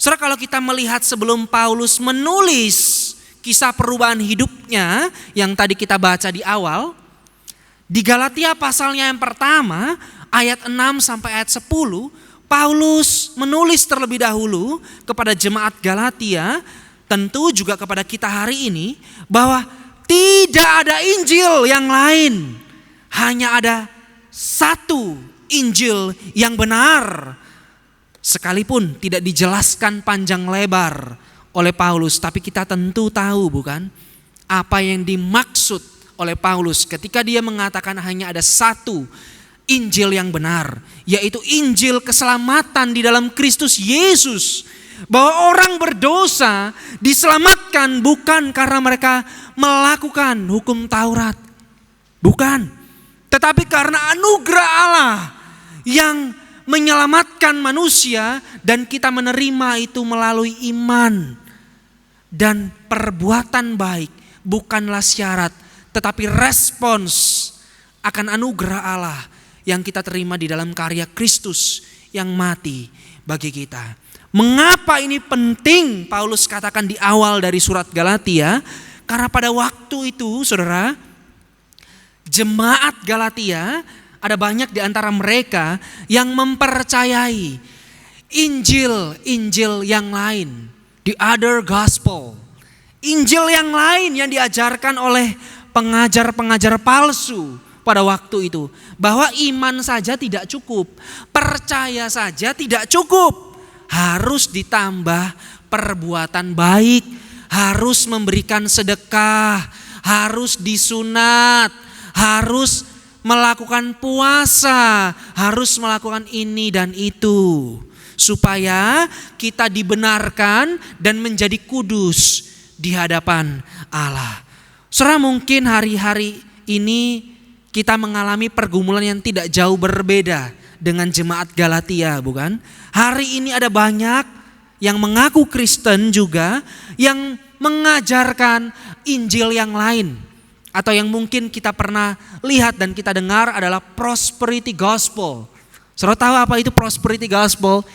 Saudara, kalau kita melihat sebelum Paulus menulis kisah perubahan hidupnya yang tadi kita baca di awal, di Galatia pasalnya yang pertama ayat 6 sampai ayat 10, Paulus menulis terlebih dahulu kepada jemaat Galatia, tentu juga kepada kita hari ini, bahwa tidak ada Injil yang lain, hanya ada satu Injil yang benar. Sekalipun tidak dijelaskan panjang lebar oleh Paulus, tapi kita tentu tahu bukan apa yang dimaksud oleh Paulus ketika dia mengatakan hanya ada satu Injil yang benar, yaitu Injil keselamatan di dalam Kristus Yesus. Bahwa orang berdosa diselamatkan bukan karena mereka melakukan hukum Taurat, bukan, tetapi karena anugerah Allah yang menyelamatkan manusia, dan kita menerima itu melalui iman. Dan perbuatan baik bukanlah syarat, tetapi respons akan anugerah Allah yang kita terima di dalam karya Kristus yang mati bagi kita. Mengapa ini penting? Paulus katakan di awal dari surat Galatia, karena pada waktu itu saudara, jemaat Galatia ada banyak di antara mereka yang mempercayai Injil yang lain, the other gospel. Injil yang lain yang diajarkan oleh pengajar-pengajar palsu pada waktu itu. Bahwa iman saja tidak cukup, percaya saja tidak cukup. Harus ditambah perbuatan baik, harus memberikan sedekah, harus disunat, harus melakukan puasa, harus melakukan ini dan itu. Supaya kita dibenarkan dan menjadi kudus di hadapan Allah. Saudara, mungkin hari-hari ini kita mengalami pergumulan yang tidak jauh berbeda dengan jemaat Galatia, bukan? Hari ini ada banyak yang mengaku Kristen juga yang mengajarkan Injil yang lain. Atau yang mungkin kita pernah lihat dan kita dengar adalah prosperity gospel. Saudara tahu apa itu prosperity gospel?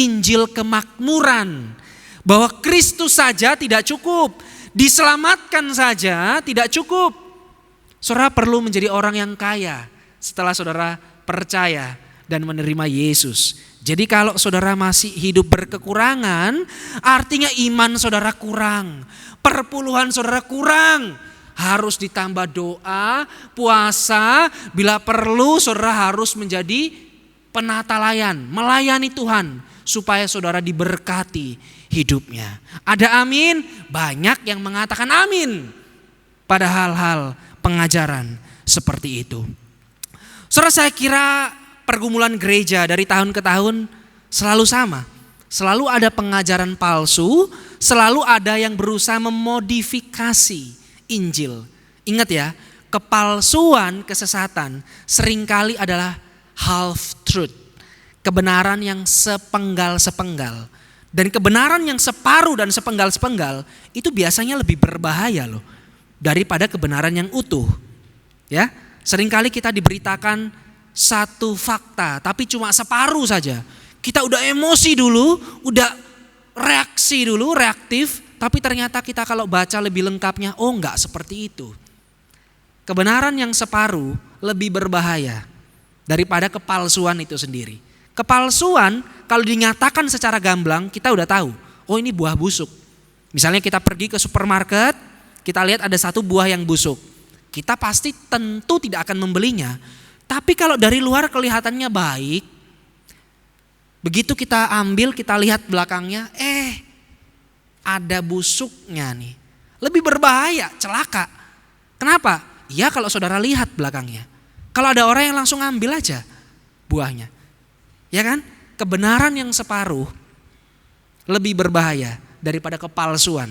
Injil kemakmuran. Bahwa Kristus saja tidak cukup, diselamatkan saja tidak cukup. Saudara perlu menjadi orang yang kaya setelah saudara percaya dan menerima Yesus. Jadi kalau saudara masih hidup berkekurangan, artinya iman saudara kurang, perpuluhan saudara kurang. Harus ditambah doa, puasa, bila perlu saudara harus menjadi penata-layan, melayani Tuhan supaya saudara diberkati hidupnya. Ada amin? Banyak yang mengatakan amin pada hal-hal pengajaran seperti itu. Saudara, saya kira pergumulan gereja dari tahun ke tahun selalu sama. Selalu ada pengajaran palsu, selalu ada yang berusaha memodifikasi Injil. Ingat ya, kepalsuan, kesesatan seringkali adalah half truth. Kebenaran yang sepenggal-sepenggal. Dan kebenaran yang separuh dan sepenggal-sepenggal itu biasanya lebih berbahaya loh daripada kebenaran yang utuh. Ya, seringkali kita diberitakan satu fakta tapi cuma separuh saja. Kita udah emosi dulu, udah reaksi dulu, reaktif, tapi ternyata kita kalau baca lebih lengkapnya, oh enggak seperti itu. Kebenaran yang separuh lebih berbahaya daripada kepalsuan itu sendiri. Kepalsuan kalau dinyatakan secara gamblang kita udah tahu, oh ini buah busuk. Misalnya kita pergi ke supermarket, kita lihat ada satu buah yang busuk. Kita pasti tentu tidak akan membelinya. Tapi kalau dari luar kelihatannya baik, begitu kita ambil, kita lihat belakangnya, ada busuknya nih. Lebih berbahaya, celaka. Kenapa? Ya kalau saudara lihat belakangnya. Kalau ada orang yang langsung ambil aja buahnya. Ya kan? Kebenaran yang separuh lebih berbahaya daripada kepalsuan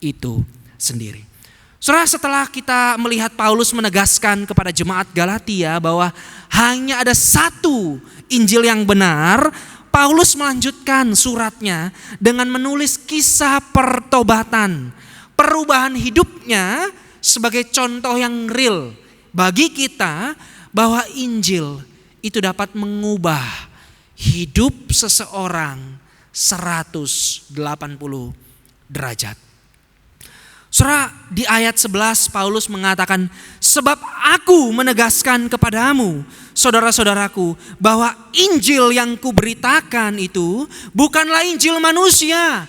itu sendiri. Saudara, setelah kita melihat Paulus menegaskan kepada jemaat Galatia bahwa hanya ada satu Injil yang benar, Paulus melanjutkan suratnya dengan menulis kisah pertobatan, perubahan hidupnya sebagai contoh yang real bagi kita bahwa Injil itu dapat mengubah hidup seseorang 180 derajat. Saudara, di ayat 11 Paulus mengatakan, sebab aku menegaskan kepadamu, saudara-saudaraku, bahwa Injil yang kuberitakan itu bukanlah Injil manusia.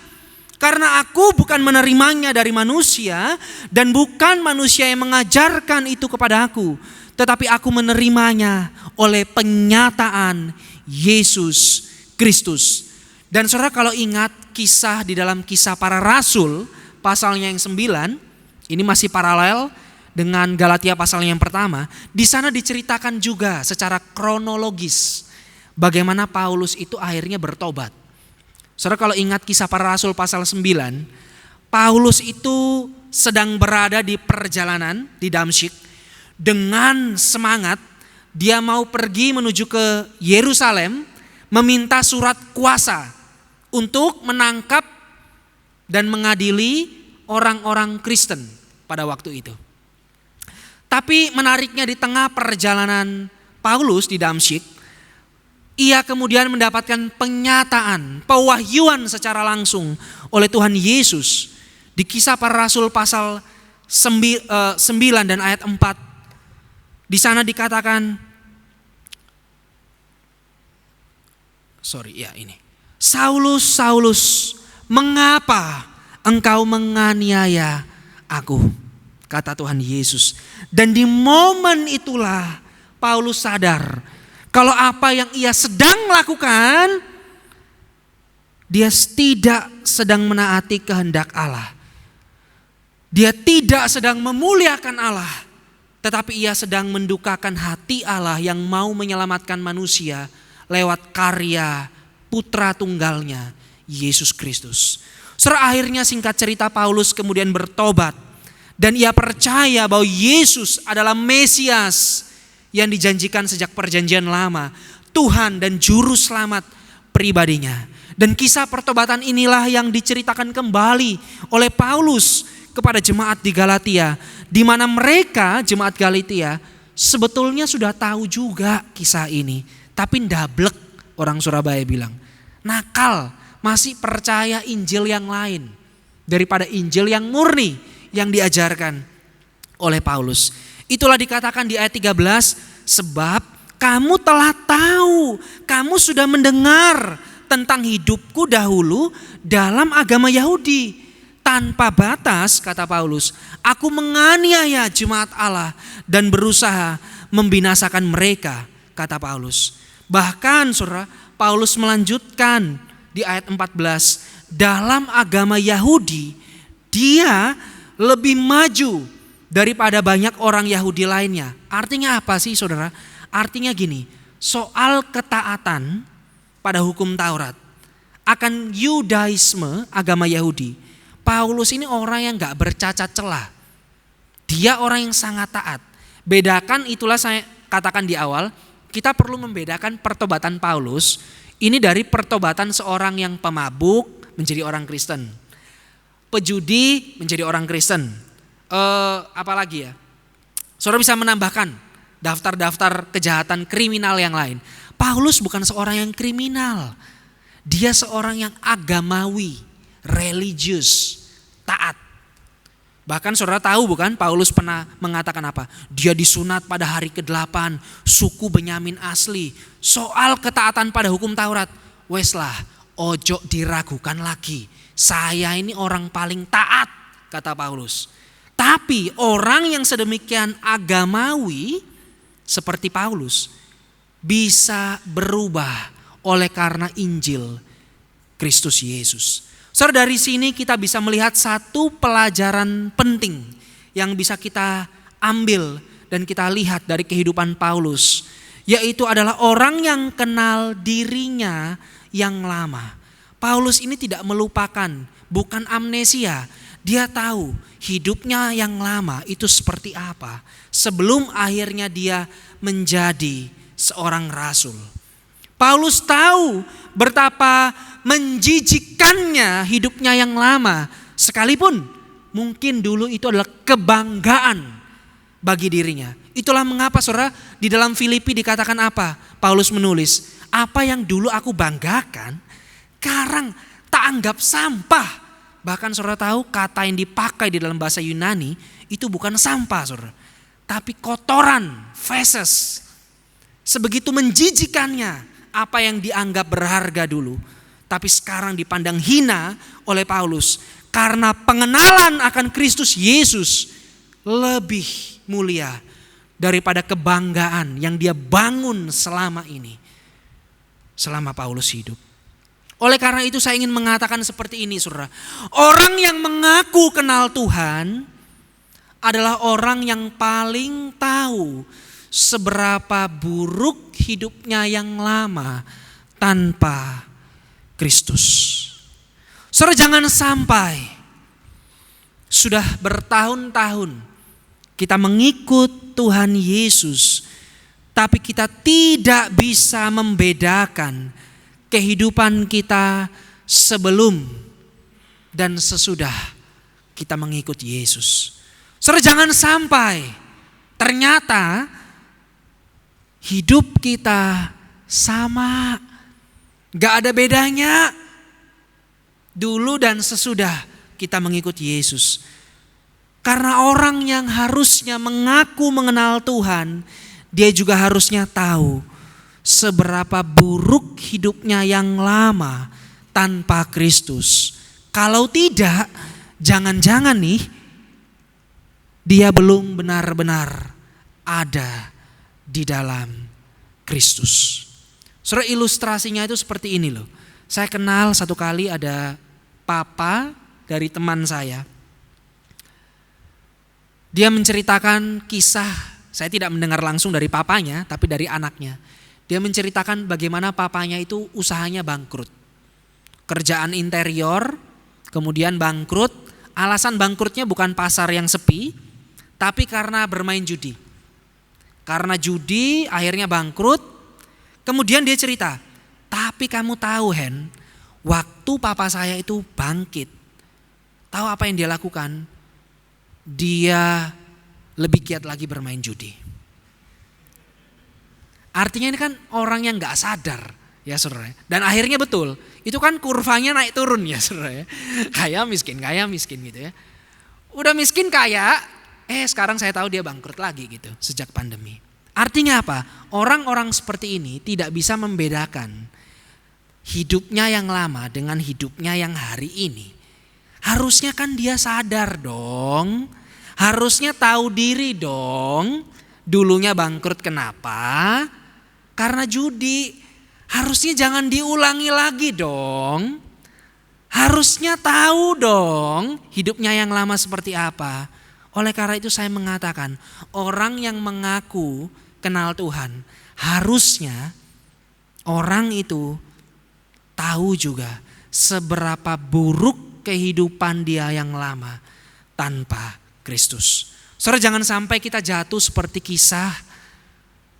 Karena aku bukan menerimanya dari manusia dan bukan manusia yang mengajarkan itu kepada aku. Tetapi aku menerimanya oleh penyataan Yesus Kristus. Dan saudara kalau ingat kisah di dalam Kisah Para Rasul pasalnya yang 9, ini masih paralel dengan Galatia pasalnya yang pertama. Di sana diceritakan juga secara kronologis bagaimana Paulus itu akhirnya bertobat. Saudara kalau ingat Kisah Para Rasul pasal 9, Paulus itu sedang berada di perjalanan di Damsyik dengan semangat. Dia mau pergi menuju ke Yerusalem meminta surat kuasa untuk menangkap dan mengadili orang-orang Kristen pada waktu itu. Tapi menariknya di tengah perjalanan Paulus di Damsyik, ia kemudian mendapatkan penyataan, pewahyuan secara langsung oleh Tuhan Yesus. Di Kisah Para Rasul pasal 9 dan ayat 4, di sana dikatakan, Saulus, Saulus, mengapa engkau menganiaya aku? Kata Tuhan Yesus. Dan di momen itulah Paulus sadar kalau apa yang ia sedang lakukan, dia tidak sedang menaati kehendak Allah. Dia tidak sedang memuliakan Allah, tetapi ia sedang mendukakan hati Allah yang mau menyelamatkan manusia lewat karya putra tunggalnya, Yesus Kristus. Setelah akhirnya singkat cerita Paulus kemudian bertobat. Dan ia percaya bahwa Yesus adalah Mesias yang dijanjikan sejak perjanjian lama. Tuhan dan juru selamat pribadinya. Dan kisah pertobatan inilah yang diceritakan kembali oleh Paulus kepada jemaat di Galatia. Di mana mereka, jemaat Galatia, sebetulnya sudah tahu juga kisah ini. Tapi ndablek, orang Surabaya bilang. nakal, masih percaya Injil yang lain daripada Injil yang murni yang diajarkan oleh Paulus. Itulah dikatakan di ayat 13, sebab kamu telah tahu, kamu sudah mendengar tentang hidupku dahulu dalam agama Yahudi. Tanpa batas, kata Paulus, aku menganiaya jemaat Allah dan berusaha membinasakan mereka, kata Paulus. Bahkan saudara, Paulus melanjutkan di ayat 14, dalam agama Yahudi dia lebih maju daripada banyak orang Yahudi lainnya. Artinya apa sih saudara? Artinya gini, soal ketaatan pada hukum Taurat akan Yudaisme, agama Yahudi, Paulus ini orang yang gak bercacat celah. Dia orang yang sangat taat. Bedakan, itulah saya katakan di awal, kita perlu membedakan pertobatan Paulus ini dari pertobatan seorang yang pemabuk menjadi orang Kristen, pejudi menjadi orang Kristen. Apalagi ya, saudara bisa menambahkan daftar-daftar kejahatan kriminal yang lain. Paulus bukan seorang yang kriminal, dia seorang yang agamawi, religius, taat. Bahkan saudara tahu bukan, Paulus pernah mengatakan apa? Dia disunat pada hari ke-8, suku Benyamin asli. Soal ketaatan pada hukum Taurat, weslah, ojo diragukan lagi. Saya ini orang paling taat, kata Paulus. Tapi orang yang sedemikian agamawi seperti Paulus bisa berubah oleh karena Injil Kristus Yesus. Saudara, dari sini kita bisa melihat satu pelajaran penting yang bisa kita ambil dan kita lihat dari kehidupan Paulus, yaitu adalah orang yang kenal dirinya yang lama. Paulus ini tidak melupakan, bukan amnesia. Dia tahu hidupnya yang lama itu seperti apa sebelum akhirnya dia menjadi seorang rasul. Paulus tahu betapa menjijikkannya hidupnya yang lama, sekalipun mungkin dulu itu adalah kebanggaan bagi dirinya. Itulah mengapa saudara di dalam Filipi dikatakan apa? Paulus menulis, apa yang dulu aku banggakan sekarang tak anggap sampah. Bahkan saudara tahu kata yang dipakai di dalam bahasa Yunani itu bukan sampah saudara, tapi kotoran, feces. Sebegitu menjijikannya apa yang dianggap berharga dulu, tapi sekarang dipandang hina oleh Paulus karena pengenalan akan Kristus Yesus lebih mulia daripada kebanggaan yang dia bangun selama ini, selama Paulus hidup. Oleh karena itu saya ingin mengatakan seperti ini saudara, orang yang mengaku kenal Tuhan adalah orang yang paling tahu seberapa buruk hidupnya yang lama tanpa Kristus. Saudara, jangan sampai sudah bertahun-tahun kita mengikut Tuhan Yesus, tapi kita tidak bisa membedakan kehidupan kita sebelum dan sesudah kita mengikut Yesus. Saudara, jangan sampai ternyata hidup kita sama, gak ada bedanya dulu dan sesudah kita mengikuti Yesus. Karena orang yang harusnya mengaku mengenal Tuhan, dia juga harusnya tahu seberapa buruk hidupnya yang lama tanpa Kristus. Kalau tidak, jangan-jangan nih dia belum benar-benar ada di dalam Kristus. Saudara, ilustrasinya itu seperti ini loh. Saya kenal satu kali ada papa dari teman saya. Dia menceritakan kisah, saya tidak mendengar langsung dari papanya, tapi dari anaknya. Dia menceritakan bagaimana papanya itu usahanya bangkrut. Kerjaan interior, kemudian bangkrut. Alasan bangkrutnya bukan pasar yang sepi, tapi karena bermain judi. Karena judi akhirnya bangkrut. Kemudian dia cerita, tapi kamu tahu Hen, waktu papa saya itu bangkit, tahu apa yang dia lakukan? Dia lebih giat lagi bermain judi. Artinya ini kan orang yang gak sadar, ya saudara. Dan akhirnya betul, itu kan kurvanya naik turun ya saudara ya. Kaya miskin gitu ya. Udah miskin kaya, sekarang saya tahu dia bangkrut lagi gitu sejak pandemi. Artinya apa? Orang-orang seperti ini tidak bisa membedakan hidupnya yang lama dengan hidupnya yang hari ini. Harusnya kan dia sadar dong. Harusnya tahu diri dong. Dulunya bangkrut kenapa? Karena judi. Harusnya jangan diulangi lagi dong. Harusnya tahu dong hidupnya yang lama seperti apa. Oleh karena itu saya mengatakan, orang yang mengaku kenal Tuhan, harusnya orang itu tahu juga seberapa buruk kehidupan dia yang lama tanpa Kristus. Saudara, jangan sampai kita jatuh seperti kisah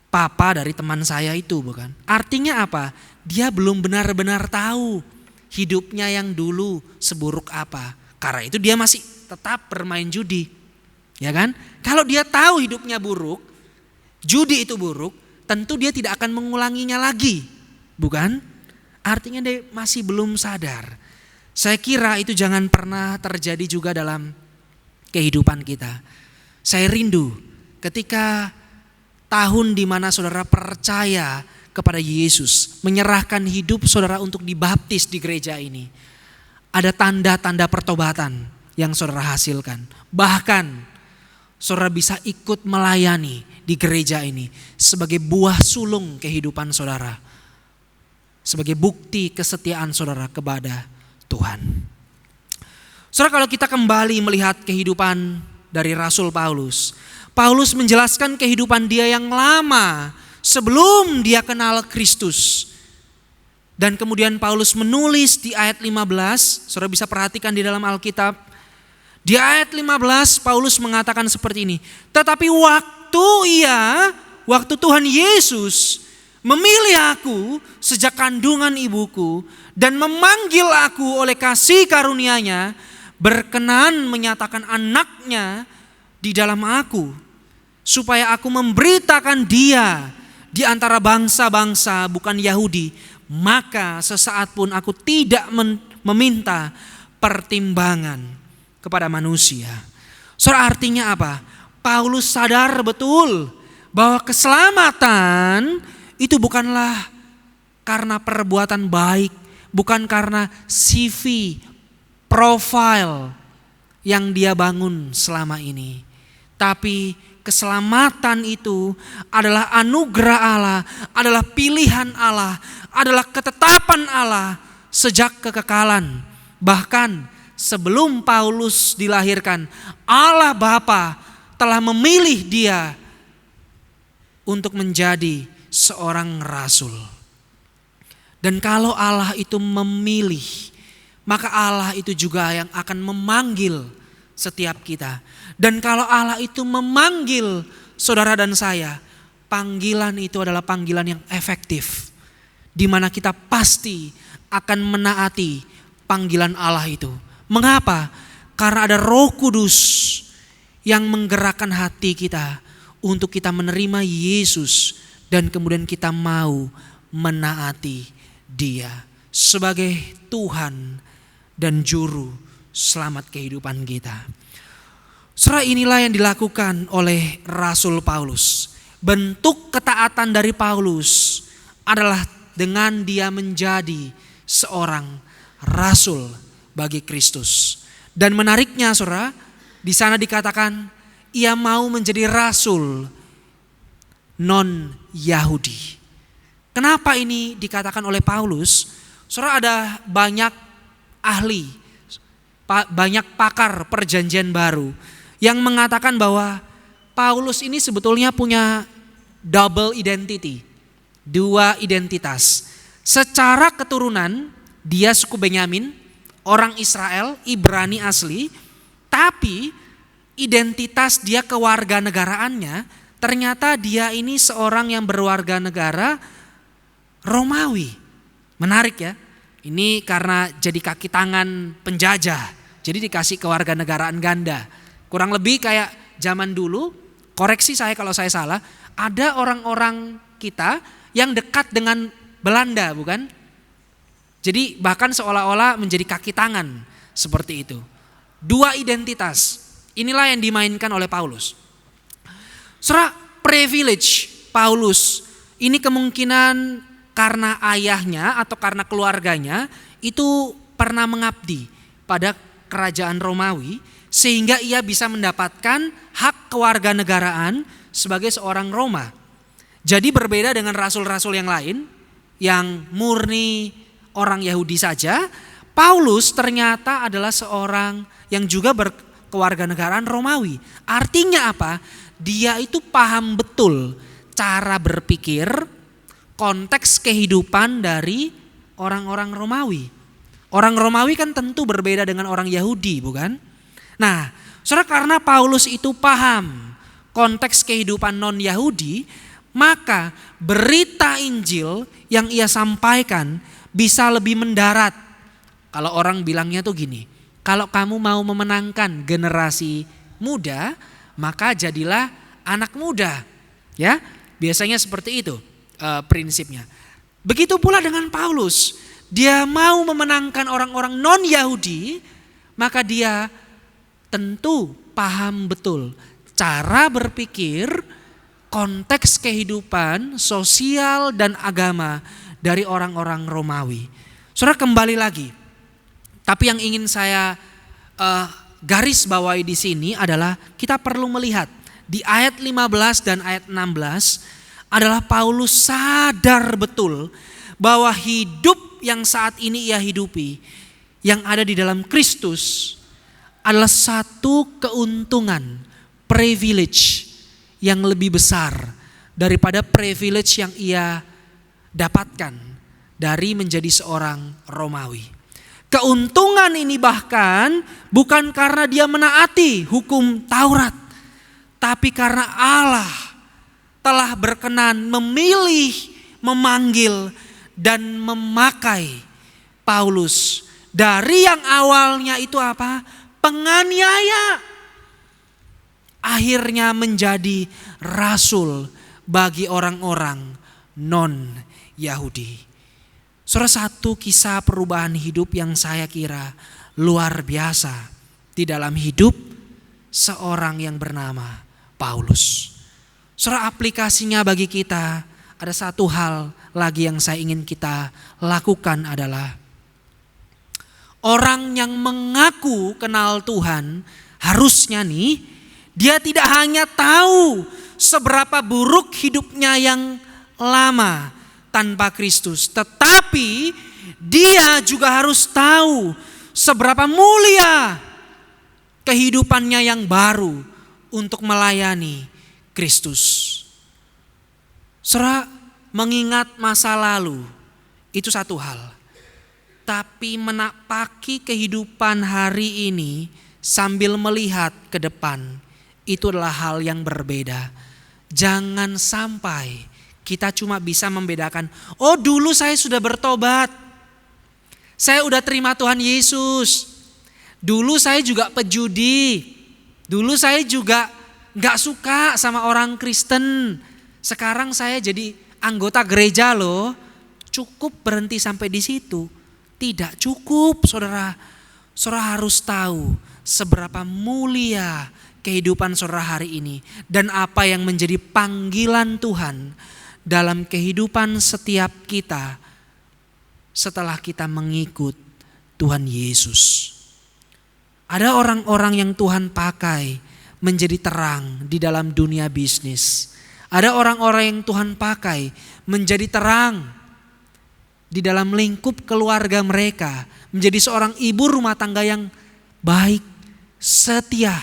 papa dari teman saya itu, bukan? Artinya apa? Dia belum benar-benar tahu hidupnya yang dulu seburuk apa. Karena itu dia masih tetap bermain judi. Ya kan? Kalau dia tahu hidupnya buruk, judi itu buruk, tentu dia tidak akan mengulanginya lagi. Bukan? Artinya dia masih belum sadar. Saya kira itu jangan pernah terjadi juga dalam kehidupan kita. Saya rindu ketika tahun di mana saudara percaya kepada Yesus, menyerahkan hidup saudara untuk dibaptis di gereja ini. Ada tanda-tanda pertobatan yang saudara hasilkan. Bahkan saudara bisa ikut melayani di gereja ini sebagai buah sulung kehidupan saudara. Sebagai bukti kesetiaan saudara kepada Tuhan. Saudara, kalau kita kembali melihat kehidupan dari Rasul Paulus. Paulus menjelaskan kehidupan dia yang lama sebelum dia kenal Kristus. Dan kemudian Paulus menulis di ayat 15, saudara bisa perhatikan di dalam Alkitab. Di ayat 15 Paulus mengatakan seperti ini. Tetapi waktu Tuhan Yesus memilih aku sejak kandungan ibuku dan memanggil aku oleh kasih karunia-Nya, berkenan menyatakan anaknya di dalam aku, supaya aku memberitakan dia di antara bangsa-bangsa bukan Yahudi, maka sesaat pun aku tidak meminta pertimbangan kepada manusia. Saudara, artinya apa? Paulus sadar betul bahwa keselamatan itu bukanlah karena perbuatan baik, bukan karena CV, profile yang dia bangun selama ini. Tapi keselamatan itu adalah anugerah Allah, adalah pilihan Allah, adalah ketetapan Allah sejak kekekalan. Bahkan sebelum Paulus dilahirkan, Allah Bapa telah memilih dia untuk menjadi seorang rasul. Dan kalau Allah itu memilih, maka Allah itu juga yang akan memanggil setiap kita. Dan kalau Allah itu memanggil saudara dan saya, panggilan itu adalah panggilan yang efektif, di mana kita pasti akan menaati panggilan Allah itu. Mengapa? Karena ada Roh Kudus yang menggerakkan hati kita untuk kita menerima Yesus dan kemudian kita mau menaati Dia sebagai Tuhan dan juru selamat kehidupan kita. Saudara, inilah yang dilakukan oleh Rasul Paulus. Bentuk ketaatan dari Paulus adalah dengan dia menjadi seorang rasul bagi Kristus. Dan menariknya saudara, di sana dikatakan ia mau menjadi rasul non-Yahudi. Kenapa ini dikatakan oleh Paulus? Saudara, ada banyak ahli, banyak pakar perjanjian baru yang mengatakan bahwa Paulus ini sebetulnya punya double identity, dua identitas. Secara keturunan dia suku Benyamin, orang Israel, Ibrani asli, tapi identitas dia kewarganegaraannya ternyata dia ini seorang yang berwarga negara Romawi. Menarik ya. Ini karena jadi kaki tangan penjajah, jadi dikasih kewarganegaraan ganda. Kurang lebih kayak zaman dulu, koreksi saya kalau saya salah, ada orang-orang kita yang dekat dengan Belanda, bukan? Jadi bahkan seolah-olah menjadi kaki tangan seperti itu. Dua identitas, inilah yang dimainkan oleh Paulus. Saudara, privilege Paulus ini kemungkinan karena ayahnya atau karena keluarganya itu pernah mengabdi pada kerajaan Romawi, sehingga ia bisa mendapatkan hak kewarganegaraan sebagai seorang Roma. Jadi berbeda dengan rasul-rasul yang lain yang murni orang Yahudi saja, Paulus ternyata adalah seorang yang juga berkewarganegaraan Romawi. Artinya apa? Dia itu paham betul cara berpikir, konteks kehidupan dari orang-orang Romawi. Orang Romawi kan tentu berbeda dengan orang Yahudi, bukan? Nah, saudara, karena Paulus itu paham konteks kehidupan non-Yahudi, maka berita Injil yang ia sampaikan bisa lebih mendarat. Kalau orang bilangnya tuh gini, kalau kamu mau memenangkan generasi muda, maka jadilah anak muda. Ya, biasanya seperti itu prinsipnya. Begitu pula dengan Paulus, dia mau memenangkan orang-orang non-Yahudi, maka dia tentu paham betul cara berpikir, konteks kehidupan sosial dan agama dari orang-orang Romawi. Saudara, kembali lagi. Tapi yang ingin saya garis bawahi di sini adalah kita perlu melihat di ayat 15 dan ayat 16 adalah Paulus sadar betul bahwa hidup yang saat ini ia hidupi, yang ada di dalam Kristus, adalah satu keuntungan, privilege yang lebih besar daripada privilege yang ia dapatkan dari menjadi seorang Romawi. Keuntungan ini bahkan bukan karena dia menaati hukum Taurat, tapi karena Allah telah berkenan memilih, memanggil, dan memakai Paulus dari yang awalnya itu apa? Penganiaya, akhirnya menjadi rasul bagi orang-orang non-Yahudi. Saudara, satu kisah perubahan hidup yang saya kira luar biasa di dalam hidup seorang yang bernama Paulus. Saudara, aplikasinya bagi kita ada satu hal lagi yang saya ingin kita lakukan adalah orang yang mengaku kenal Tuhan harusnya nih dia tidak hanya tahu seberapa buruk hidupnya yang lama tanpa Kristus, tetapi dia juga harus tahu seberapa mulia kehidupannya yang baru untuk melayani Kristus. Saudara, mengingat masa lalu itu satu hal, tapi menapaki kehidupan hari ini sambil melihat ke depan itu adalah hal yang berbeda. Jangan sampai kita cuma bisa membedakan, oh dulu saya sudah bertobat, saya udah terima Tuhan Yesus, dulu saya juga pejudi, dulu saya juga gak suka sama orang Kristen, sekarang saya jadi anggota gereja loh. Cukup berhenti sampai di situ? Tidak cukup, saudara. Saudara harus tahu seberapa mulia kehidupan saudara hari ini dan apa yang menjadi panggilan Tuhan dalam kehidupan setiap kita setelah kita mengikut Tuhan Yesus. Ada orang-orang yang Tuhan pakai menjadi terang di dalam dunia bisnis. Ada orang-orang yang Tuhan pakai menjadi terang di dalam lingkup keluarga mereka, menjadi seorang ibu rumah tangga yang baik, setia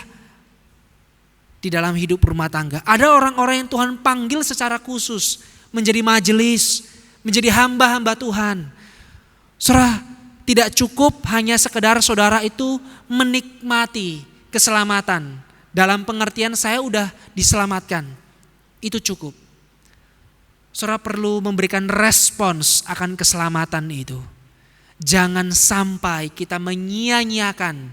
di dalam hidup rumah tangga. Ada orang-orang yang Tuhan panggil secara khusus menjadi majelis, menjadi hamba-hamba Tuhan. Saudara, tidak cukup hanya sekedar saudara itu menikmati keselamatan. Dalam pengertian saya udah diselamatkan, itu cukup. Saudara perlu memberikan respons akan keselamatan itu. Jangan sampai kita menyia-nyiakan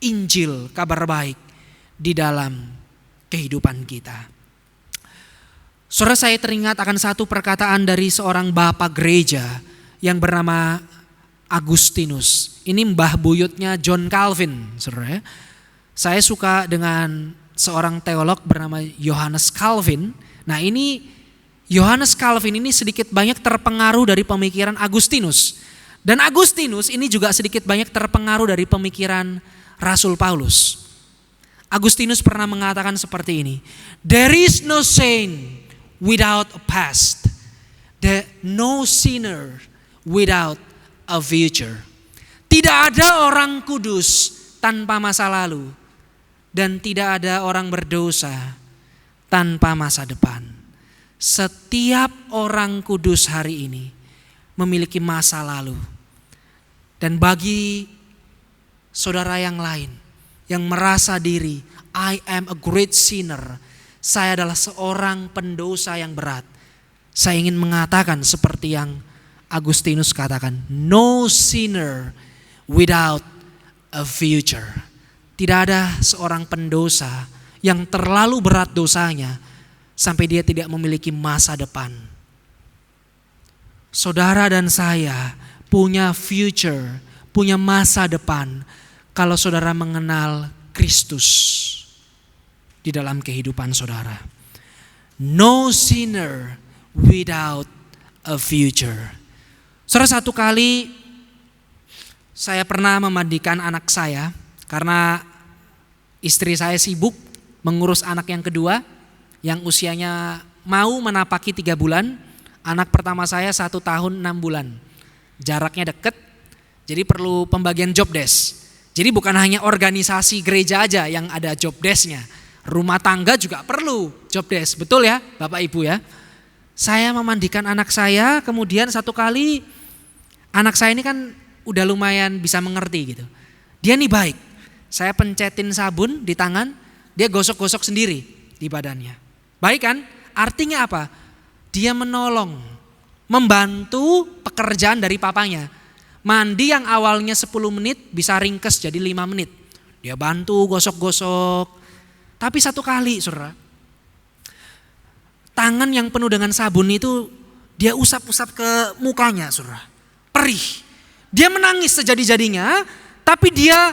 Injil, kabar baik di dalam kehidupan kita. Saudara, saya teringat akan satu perkataan dari seorang bapak gereja yang bernama Agustinus. Ini mbah buyutnya John Calvin, saudara. Saya suka dengan seorang teolog bernama Johannes Calvin. Nah, ini Johannes Calvin ini sedikit banyak terpengaruh dari pemikiran Agustinus. Dan Agustinus ini juga sedikit banyak terpengaruh dari pemikiran Rasul Paulus. Agustinus pernah mengatakan seperti ini. There is no saint without a past. There no sinner without a future. Tidak ada orang kudus tanpa masa lalu. Dan tidak ada orang berdosa tanpa masa depan. Setiap orang kudus hari ini memiliki masa lalu. Dan bagi saudara yang lain yang merasa diri, I am a great sinner, saya adalah seorang pendosa yang berat, saya ingin mengatakan seperti yang Agustinus katakan, no sinner without a future. Tidak ada seorang pendosa yang terlalu berat dosanya sampai dia tidak memiliki masa depan. Saudara dan saya punya future, punya masa depan kalau saudara mengenal Kristus di dalam kehidupan saudara. No sinner without a future. Saudara, satu kali saya pernah memandikan anak saya karena istri saya sibuk mengurus anak yang kedua yang usianya mau menapaki 3 bulan. Anak pertama saya 1 tahun 6 bulan. Jaraknya deket, jadi perlu pembagian job desk. Jadi bukan hanya organisasi gereja aja yang ada job desknya. Rumah tangga juga perlu job desk, betul ya Bapak Ibu ya. Saya memandikan anak saya, kemudian satu kali anak saya ini kan udah lumayan bisa mengerti gitu. Dia nih baik, saya pencetin sabun di tangan, dia gosok-gosok sendiri di badannya. Baik kan? Artinya apa? Dia menolong, membantu pekerjaan dari papanya. Mandi yang awalnya 10 menit bisa ringkes jadi 5 menit. Dia bantu gosok-gosok. Tapi satu kali saudara, tangan yang penuh dengan sabun itu dia usap-usap ke mukanya saudara. Perih. Dia menangis sejadi-jadinya, tapi dia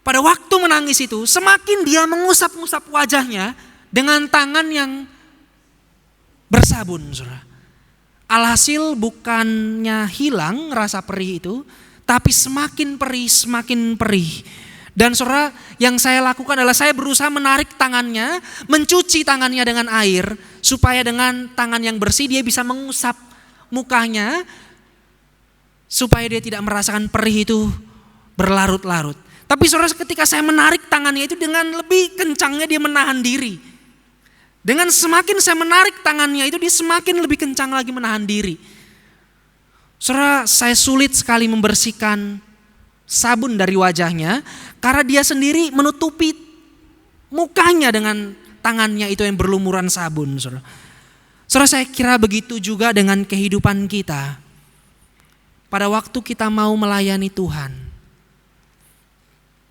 pada waktu menangis itu semakin dia mengusap-usap wajahnya dengan tangan yang bersabun saudara. Alhasil bukannya hilang rasa perih itu, tapi semakin perih. Dan saudara, yang saya lakukan adalah saya berusaha menarik tangannya, mencuci tangannya dengan air, supaya dengan tangan yang bersih dia bisa mengusap mukanya, supaya dia tidak merasakan perih itu berlarut-larut. Tapi saudara, ketika saya menarik tangannya itu dengan lebih kencangnya dia menahan diri. Dengan semakin saya menarik tangannya itu dia semakin lebih kencang lagi menahan diri. Saudara, saya sulit sekali membersihkan sabun dari wajahnya karena dia sendiri menutupi mukanya dengan tangannya itu yang berlumuran sabun. Saudara, saya kira begitu juga dengan kehidupan kita. Pada waktu kita mau melayani Tuhan,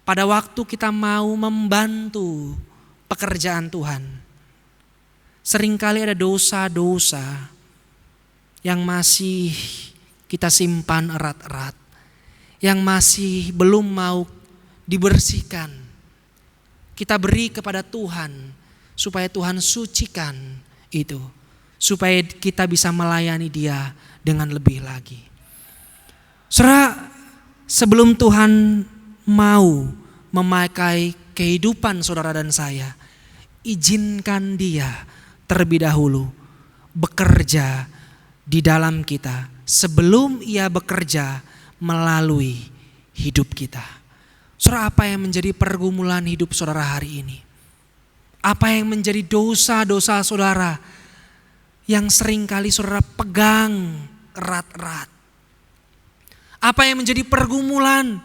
pada waktu kita mau membantu pekerjaan Tuhan, seringkali ada dosa-dosa yang masih kita simpan erat-erat, yang masih belum mau dibersihkan. Kita beri kepada Tuhan supaya Tuhan sucikan itu, supaya kita bisa melayani Dia dengan lebih lagi. Saudara, sebelum Tuhan mau memakai kehidupan saudara dan saya, izinkan Dia terlebih dahulu bekerja di dalam kita sebelum Ia bekerja melalui hidup kita. Saudara, apa yang menjadi pergumulan hidup saudara hari ini? Apa yang menjadi dosa-dosa saudara yang seringkali saudara pegang erat-erat? Apa yang menjadi pergumulan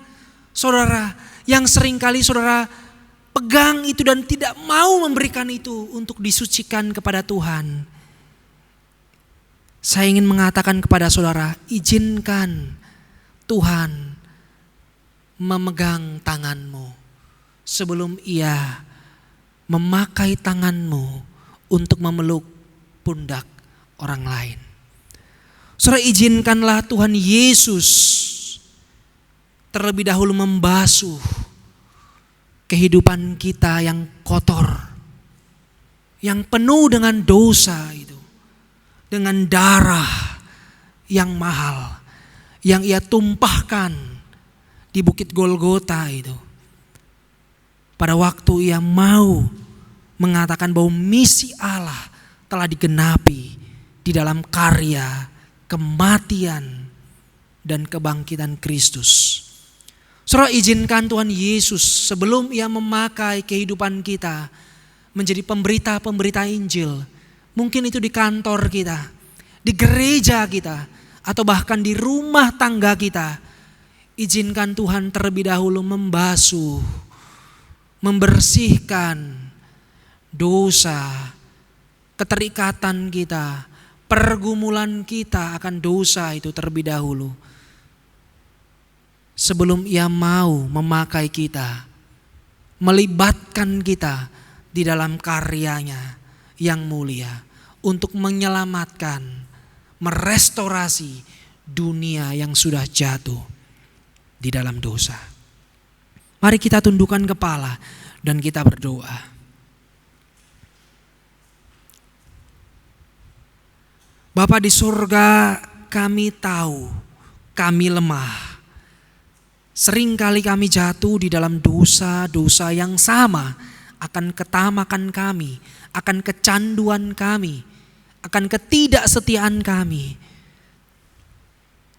saudara yang seringkali saudara pegang itu dan tidak mau memberikan itu untuk disucikan kepada Tuhan? Saya ingin mengatakan kepada saudara, izinkan Tuhan memegang tanganmu sebelum Ia memakai tanganmu untuk memeluk pundak orang lain. Saudara, izinkanlah Tuhan Yesus terlebih dahulu membasuh kehidupan kita yang kotor, yang penuh dengan dosa itu, dengan darah yang mahal yang Ia tumpahkan di Bukit Golgota itu. Pada waktu Ia mau mengatakan bahwa misi Allah telah digenapi di dalam karya kematian dan kebangkitan Kristus. Saudara, izinkan Tuhan Yesus sebelum Ia memakai kehidupan kita menjadi pemberita-pemberita Injil, mungkin itu di kantor kita, di gereja kita, atau bahkan di rumah tangga kita, izinkan Tuhan terlebih dahulu membasuh, membersihkan dosa, keterikatan kita, pergumulan kita akan dosa itu terlebih dahulu. Sebelum Ia mau memakai kita, melibatkan kita di dalam karyanya yang mulia untuk menyelamatkan, merestorasi dunia yang sudah jatuh di dalam dosa. Mari kita tundukkan kepala dan kita berdoa. Bapa di surga, kami tahu kami lemah. Seringkali kami jatuh di dalam dosa-dosa yang sama, akan ketamakan kami, akan kecanduan kami, akan ketidaksetiaan kami.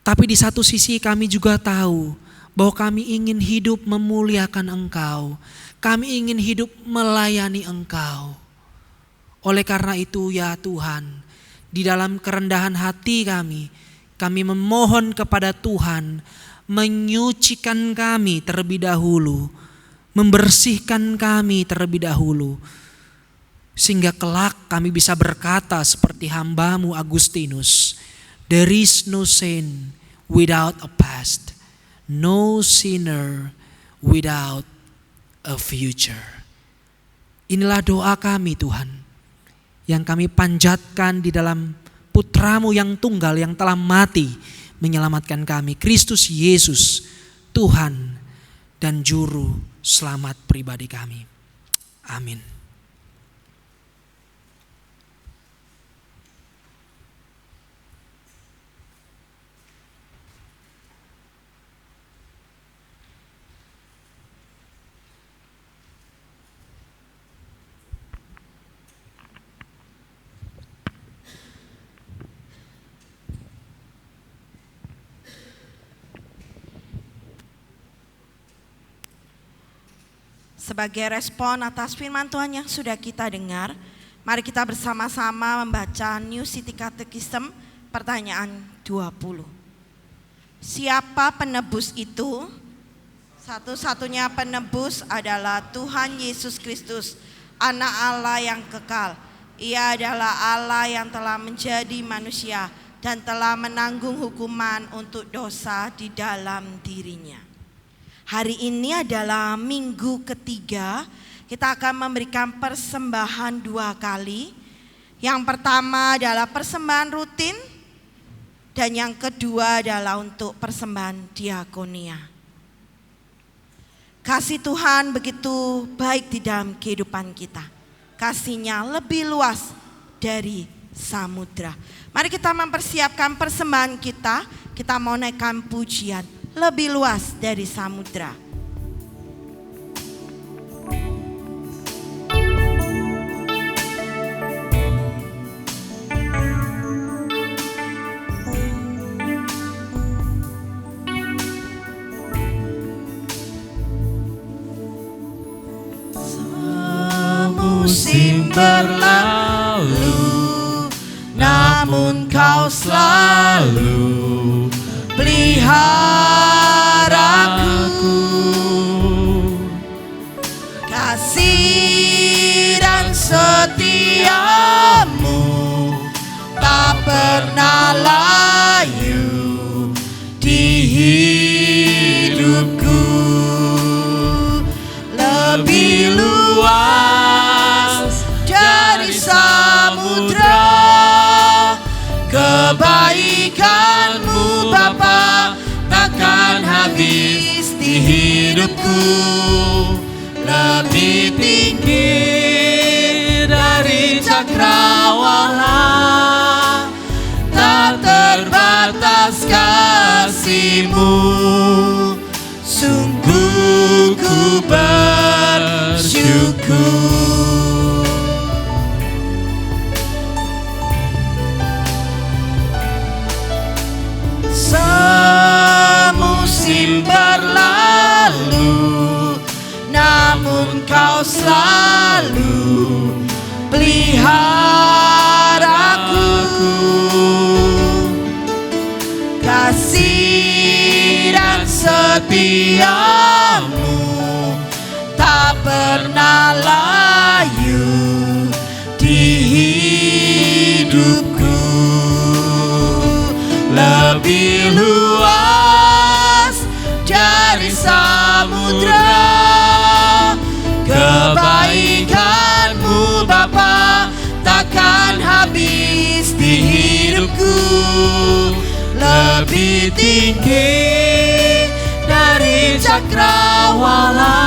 Tapi di satu sisi kami juga tahu bahwa kami ingin hidup memuliakan Engkau. Kami ingin hidup melayani Engkau. Oleh karena itu ya Tuhan, di dalam kerendahan hati kami memohon kepada Tuhan, menyucikan kami terlebih dahulu, membersihkan kami terlebih dahulu, sehingga kelak kami bisa berkata seperti hamba-Mu Agustinus, there is no sin without a past, no sinner without a future. Inilah doa kami Tuhan, yang kami panjatkan di dalam Putra-Mu yang tunggal yang telah mati menyelamatkan kami, Kristus Yesus, Tuhan dan Juru Selamat pribadi kami. Amin. Sebagai respon atas firman Tuhan yang sudah kita dengar, mari kita bersama-sama membaca New City Catechism pertanyaan 20. Siapa penebus itu? Satu-satunya penebus adalah Tuhan Yesus Kristus, Anak Allah yang kekal. Ia adalah Allah yang telah menjadi manusia dan telah menanggung hukuman untuk dosa di dalam dirinya. Hari ini adalah minggu ketiga, kita akan memberikan persembahan 2 kali. Yang pertama adalah persembahan rutin, dan yang kedua adalah untuk persembahan diakonia. Kasih Tuhan begitu baik di dalam kehidupan kita. Kasih-Nya lebih luas dari samudra. Mari kita mempersiapkan persembahan kita mau naikkan pujian. Lebih luas dari samudra. Musim berlalu, namun Kau selalu peliharaku. Kasih dan setiamu tak pernah layu di hidupku. Lebih luas dari samudra, Kebaikan-Mu Bapa takkan habis di hidupku, lebih tinggi dari cakrawala. Tak terbatas kasih-Mu, sungguh ku bersyukur. Semusim berlalu, namun Kau selalu peliharaku. Kasih dan setia-Mu tak pernah layu di hidupku. Lebih luas dari samudra, kebaikan-Mu Bapa takkan habis di hidupku, lebih tinggi dari cakrawala.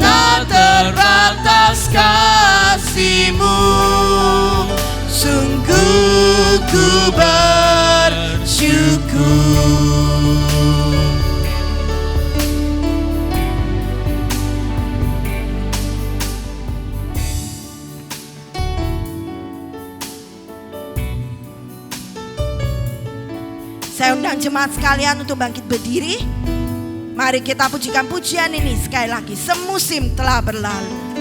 Tak terbatas kasih-Mu, sungguh ku bersyukur. Saya undang jemaat sekalian untuk bangkit berdiri. Mari kita pujikan pujian ini sekali lagi. Semusim telah berlalu.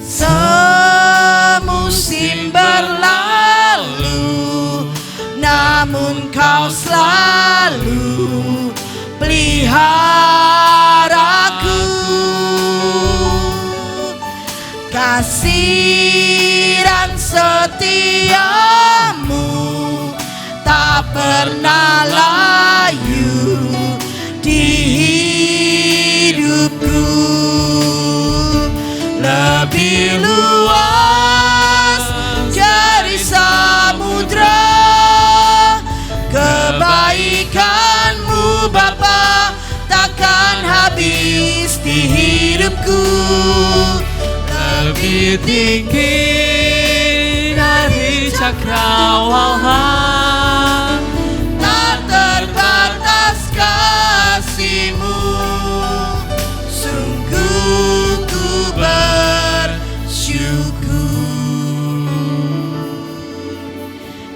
Semusim berlalu, namun Kau selalu peliharaku. Kasih dan setia-Mu tak pernah layu di hidupku. Lebih luas dari samudra, kebaikan-Mu Bapa takkan habis di hidupku, lebih tinggi dari cakrawala. Tak terbatas kasih-Mu, sungguh ku bersyukur.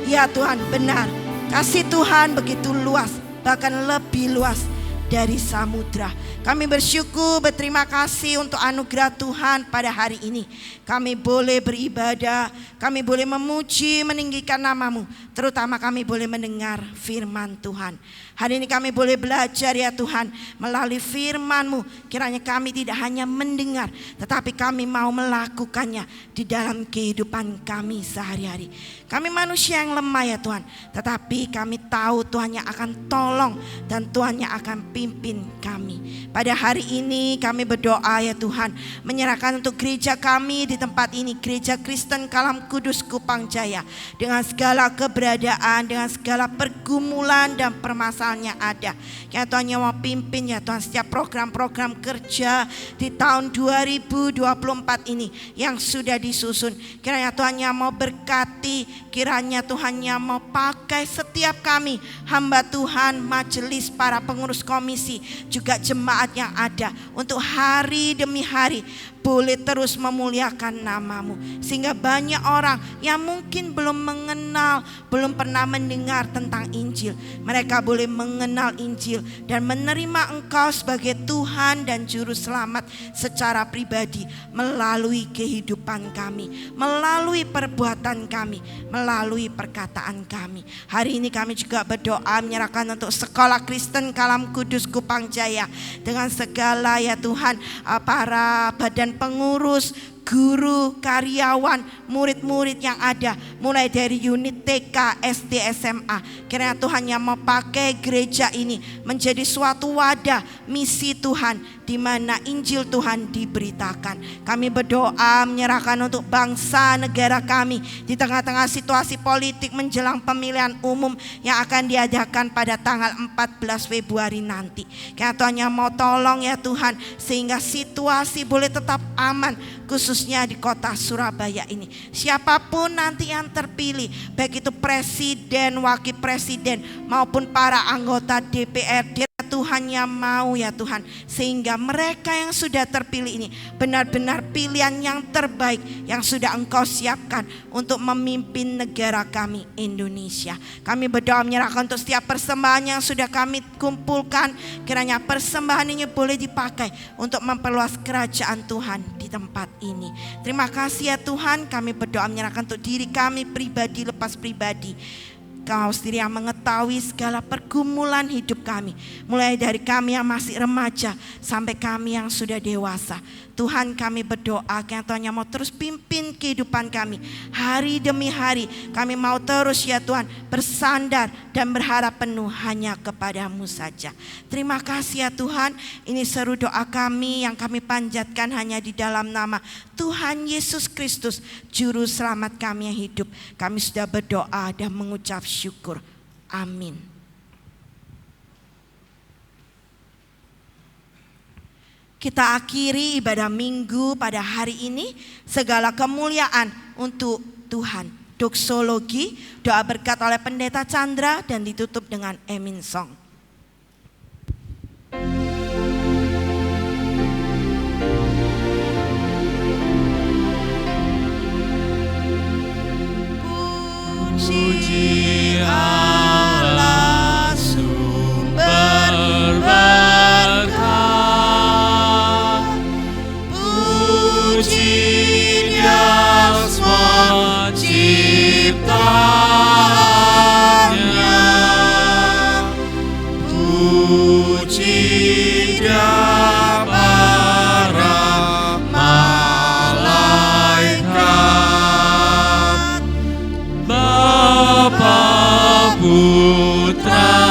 Ya Tuhan, benar. Kasih Tuhan begitu luas, bahkan lebih luas dari samudra. Kami bersyukur, berterima kasih untuk anugerah Tuhan pada hari ini. Kami boleh beribadah, kami boleh memuji, meninggikan nama-Mu. Terutama kami boleh mendengar firman Tuhan. Hari ini kami boleh belajar ya Tuhan, melalui firman-Mu. Kiranya kami tidak hanya mendengar, tetapi kami mau melakukannya di dalam kehidupan kami sehari-hari. Kami manusia yang lemah ya Tuhan, tetapi kami tahu Tuhan yang akan tolong dan Tuhan yang akan pimpin kami. Pada hari ini kami berdoa ya Tuhan, menyerahkan untuk gereja kami di tempat ini, Gereja Kristen Kalam Kudus Kupang Jaya, dengan segala keberadaan, dengan segala pergumulan dan permasalahan yang ada. Ya Tuhan yang mau pimpin ya Tuhan setiap program-program kerja di tahun 2024 ini yang sudah disusun. Kiranya Tuhan yang mau berkati, kiranya Tuhan yang mau pakai setiap kami, hamba Tuhan, majelis, para pengurus komisi, juga jemaat yang ada, untuk hari demi hari boleh terus memuliakan nama-Mu. Sehingga banyak orang yang mungkin belum mengenal, belum pernah mendengar tentang Injil, mereka boleh mengenal Injil dan menerima Engkau sebagai Tuhan dan Juru Selamat secara pribadi melalui kehidupan kami, melalui perbuatan kami, melalui perkataan kami. Hari ini kami juga berdoa menyerahkan untuk Sekolah Kristen Kalam Kudus Kupang Jaya, dengan segala ya Tuhan para badan pengurus, guru, karyawan, murid-murid yang ada, mulai dari unit TK, SD, SMA. Kiranya Tuhan yang mau pakai gereja ini menjadi suatu wadah misi Tuhan, di mana Injil Tuhan diberitakan. Kami berdoa menyerahkan untuk bangsa negara kami di tengah-tengah situasi politik menjelang pemilihan umum yang akan diadakan pada tanggal 14 Februari nanti. Kiranya Tuhan yang mau tolong ya Tuhan, sehingga situasi boleh tetap aman, khususnya di kota Surabaya ini. Siapapun nanti yang terpilih, baik itu presiden, wakil presiden maupun para anggota DPRD, Tuhan yang mau ya Tuhan, sehingga mereka yang sudah terpilih ini benar-benar pilihan yang terbaik yang sudah Engkau siapkan untuk memimpin negara kami Indonesia. Kami berdoa menyerahkan untuk setiap persembahan yang sudah kami kumpulkan, kiranya persembahan ini boleh dipakai untuk memperluas kerajaan Tuhan di tempat ini. Terima kasih ya Tuhan, kami berdoa menyerahkan untuk diri kami pribadi lepas pribadi. Kau sendiri yang mengetahui segala pergumulan hidup kami, mulai dari kami yang masih remaja sampai kami yang sudah dewasa. Tuhan, kami berdoa kiranya Tuhan yang mau terus pimpin kehidupan kami hari demi hari. Kami mau terus ya Tuhan bersandar dan berharap penuh hanya kepadamu saja. Terima kasih ya Tuhan, ini seru doa kami yang kami panjatkan hanya di dalam nama Tuhan Yesus Kristus, Juru Selamat kami yang hidup. Kami sudah berdoa dan mengucap syukur. Amin. Kita akhiri ibadah minggu pada hari ini. Segala kemuliaan untuk Tuhan. Doksologi, doa berkat oleh Pendeta Chandra, dan ditutup dengan Amin Song. Puji Allah sumber berkat, puji Dia semua ciptaannya, puji Dia para malaikat, Bapa, Putra,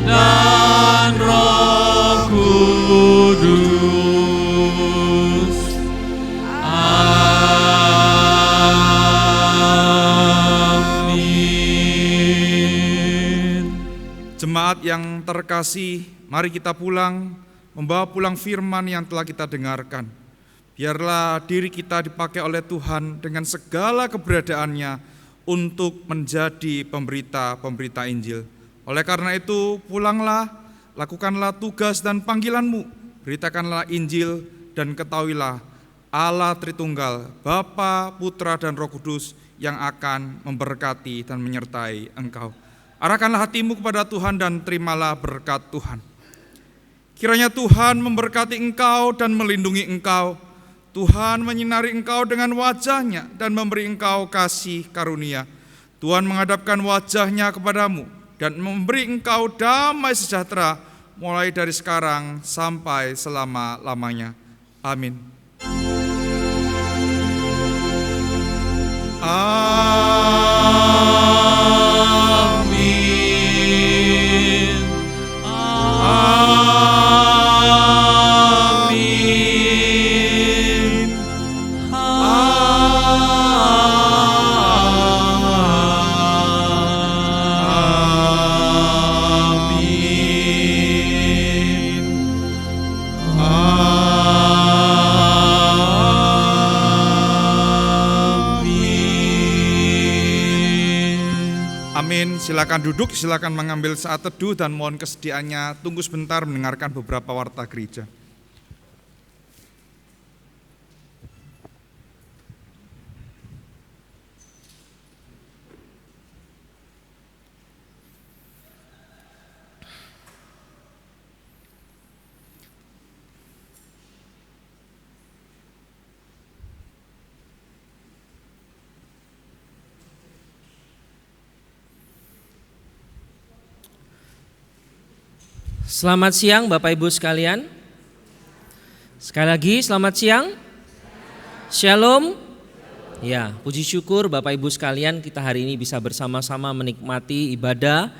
dan Roh Kudus. Amin. Jemaat yang terkasih, mari kita pulang, membawa pulang firman yang telah kita dengarkan. Biarlah diri kita dipakai oleh Tuhan dengan segala keberadaannya untuk menjadi pemberita-pemberita Injil. Oleh karena itu, pulanglah, lakukanlah tugas dan panggilanmu, beritakanlah Injil, dan ketahuilah Allah Tritunggal, Bapa, Putra, dan Roh Kudus yang akan memberkati dan menyertai engkau. Arahkanlah hatimu kepada Tuhan dan terimalah berkat Tuhan. Kiranya Tuhan memberkati engkau dan melindungi engkau. Tuhan menyinari engkau dengan wajah-Nya dan memberi engkau kasih karunia. Tuhan menghadapkan wajah-Nya kepadamu dan memberi engkau damai sejahtera mulai dari sekarang sampai selama-lamanya. Amin. Amin. Amin. Silakan duduk, silakan mengambil saat teduh dan mohon kesediaannya tunggu sebentar mendengarkan beberapa warta gereja. Selamat siang Bapak Ibu sekalian. Sekali lagi selamat siang. Shalom. Ya, puji syukur Bapak Ibu sekalian, kita hari ini bisa bersama-sama menikmati ibadah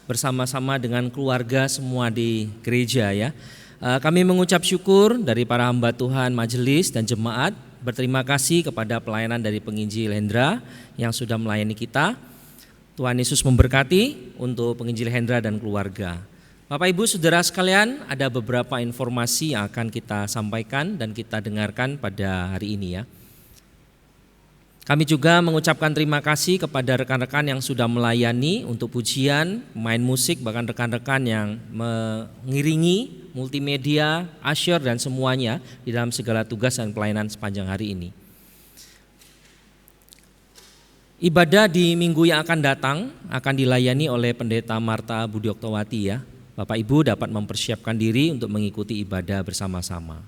bersama-sama dengan keluarga semua di gereja ya. Kami mengucap syukur dari para hamba Tuhan, majelis dan jemaat. Berterima kasih kepada pelayanan dari penginjil Hendra yang sudah melayani kita. Tuhan Yesus memberkati untuk penginjil Hendra dan keluarga. Bapak Ibu saudara sekalian, ada beberapa informasi yang akan kita sampaikan dan kita dengarkan pada hari ini ya. Kami juga mengucapkan terima kasih kepada rekan-rekan yang sudah melayani untuk pujian, main musik, bahkan rekan-rekan yang mengiringi multimedia, usher dan semuanya di dalam segala tugas dan pelayanan sepanjang hari ini. Ibadah di minggu yang akan datang akan dilayani oleh Pendeta Marta Budi Oktawati ya. Bapak Ibu dapat mempersiapkan diri untuk mengikuti ibadah bersama-sama.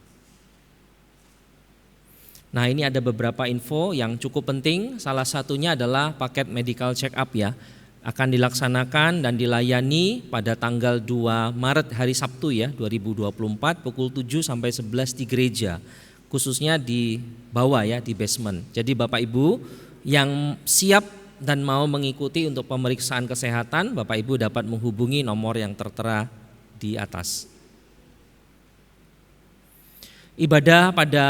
Nah, ini ada beberapa info yang cukup penting. Salah satunya adalah paket medical check up ya. Akan dilaksanakan dan dilayani pada tanggal 2 Maret hari Sabtu ya 2024 pukul 7 sampai 11 di gereja. Khususnya di bawah ya, di basement. Jadi Bapak Ibu yang siap dan mau mengikuti untuk pemeriksaan kesehatan, Bapak Ibu dapat menghubungi nomor yang tertera di atas. Ibadah pada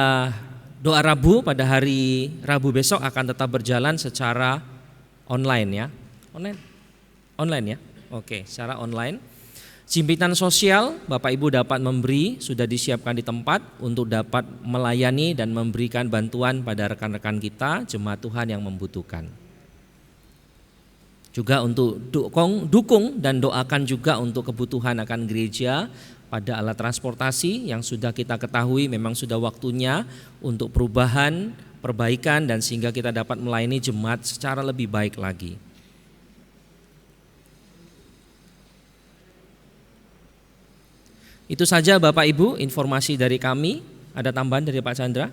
doa Rabu pada hari Rabu besok akan tetap berjalan secara online ya. Online ya. Oke, secara online. Jimpitan sosial Bapak Ibu dapat memberi, sudah disiapkan di tempat untuk dapat melayani dan memberikan bantuan pada rekan-rekan kita, jemaat Tuhan yang membutuhkan. Juga untuk dukung dan doakan juga untuk kebutuhan akan gereja. Pada alat transportasi yang sudah kita ketahui memang sudah waktunya untuk perubahan, perbaikan dan sehingga kita dapat melayani jemaat secara lebih baik lagi. Itu saja Bapak Ibu informasi dari kami. Ada tambahan dari Pak Chandra?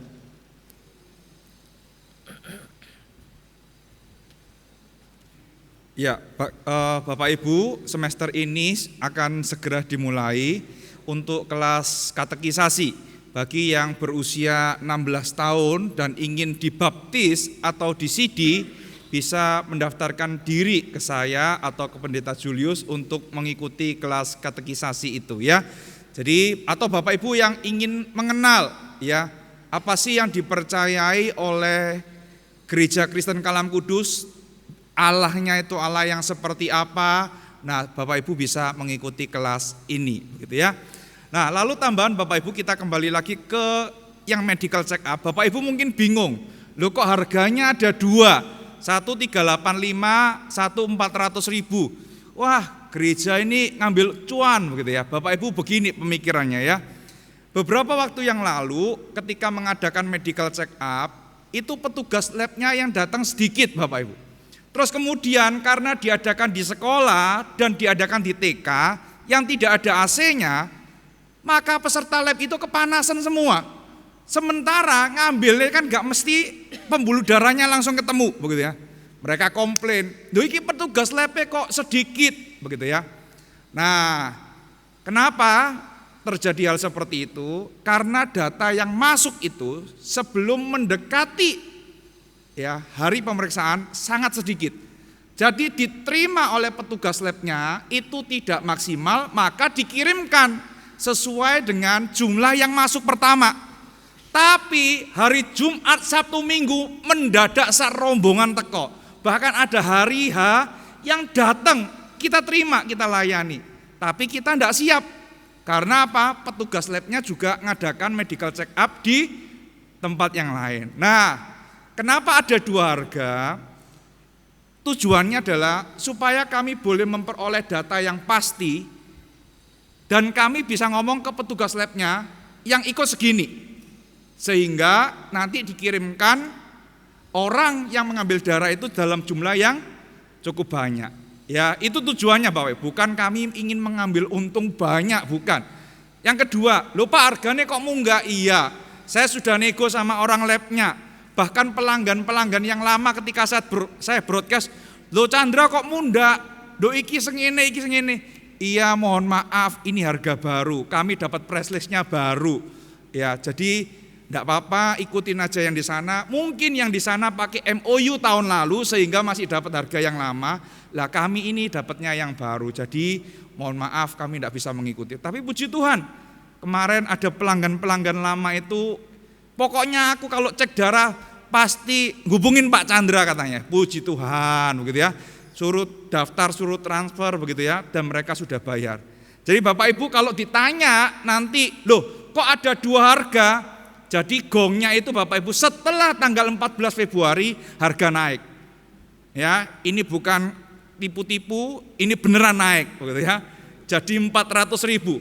Ya, Bapak Ibu, semester ini akan segera dimulai untuk kelas katekisasi bagi yang berusia 16 tahun dan ingin dibaptis atau disidi bisa mendaftarkan diri ke saya atau ke Pendeta Julius untuk mengikuti kelas katekisasi itu ya. Jadi atau Bapak Ibu yang ingin mengenal ya apa sih yang dipercayai oleh Gereja Kristen Kalam Kudus, Allahnya itu Allah yang seperti apa. Nah, Bapak Ibu bisa mengikuti kelas ini gitu ya. Nah, lalu tambahan Bapak Ibu kita kembali lagi ke yang medical check up. Bapak Ibu mungkin bingung, loh kok harganya ada dua, satu 385, satu 400.000. Wah, gereja ini ngambil cuan begitu ya. Bapak Ibu begini pemikirannya ya. Beberapa waktu yang lalu ketika mengadakan medical check up, itu petugas labnya yang datang sedikit Bapak Ibu. Terus kemudian karena diadakan di sekolah dan diadakan di TK yang tidak ada AC-nya, maka peserta lab itu kepanasan semua. Sementara ngambilnya kan gak mesti pembuluh darahnya langsung ketemu begitu ya. Mereka komplain, "Loh iki petugas labnya kok sedikit," begitu ya. Nah, kenapa terjadi hal seperti itu? Karena data yang masuk itu sebelum mendekati ya hari pemeriksaan sangat sedikit. Jadi diterima oleh petugas labnya itu tidak maksimal, maka dikirimkan sesuai dengan jumlah yang masuk pertama. Tapi hari Jumat, Sabtu, Minggu mendadak rombongan teko. Bahkan ada hari H yang datang, kita terima, kita layani. Tapi kita tidak siap. Karena apa? Petugas labnya juga ngadakan medical check up di tempat yang lain. Nah, kenapa ada dua harga? Tujuannya adalah supaya kami boleh memperoleh data yang pasti dan kami bisa ngomong ke petugas labnya yang ikut segini. Sehingga nanti dikirimkan orang yang mengambil darah itu dalam jumlah yang cukup banyak. Ya, itu tujuannya Bapak Ibu. Bukan kami ingin mengambil untung banyak, bukan. Yang kedua, loh Pak harganya kok munggah? Iya, saya sudah nego sama orang labnya. Bahkan pelanggan-pelanggan yang lama ketika saya broadcast, loh Chandra kok mundak? Loh iki sengene, iki sengene. Iya mohon maaf ini harga baru, kami dapat press list-nya baru. Ya, jadi enggak apa-apa, ikutin aja yang di sana. Mungkin yang di sana pakai MOU tahun lalu sehingga masih dapat harga yang lama. Lah kami ini dapatnya yang baru. Jadi mohon maaf kami enggak bisa mengikuti. Tapi puji Tuhan, kemarin ada pelanggan-pelanggan lama itu, pokoknya aku kalau cek darah pasti hubungin Pak Chandra katanya. Puji Tuhan begitu ya. Suruh daftar, suruh transfer begitu ya, dan mereka sudah bayar. Jadi Bapak Ibu kalau ditanya nanti, loh kok ada 2 harga? Jadi gongnya itu Bapak Ibu setelah tanggal 14 Februari harga naik. Ya, ini bukan tipu-tipu, ini beneran naik begitu ya. Jadi 400.000.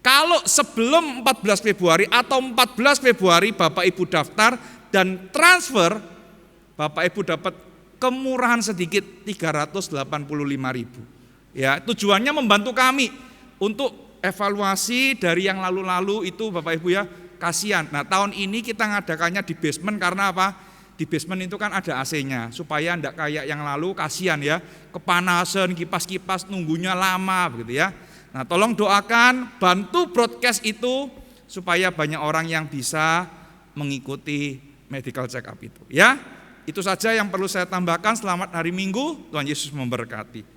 Kalau sebelum 14 Februari atau 14 Februari Bapak Ibu daftar dan transfer, Bapak Ibu dapat kemurahan sedikit 385.000. Ya, tujuannya membantu kami untuk evaluasi dari yang lalu-lalu itu Bapak Ibu ya. Kasihan. Nah tahun ini kita ngadakannya di basement karena apa? Di basement itu kan ada AC-nya supaya enggak kayak yang lalu, kasihan ya, kepanasan, kipas-kipas nunggunya lama begitu ya. Nah tolong doakan, bantu broadcast itu supaya banyak orang yang bisa mengikuti medical check up itu ya. Itu saja yang perlu saya tambahkan. Selamat hari Minggu, Tuhan Yesus memberkati.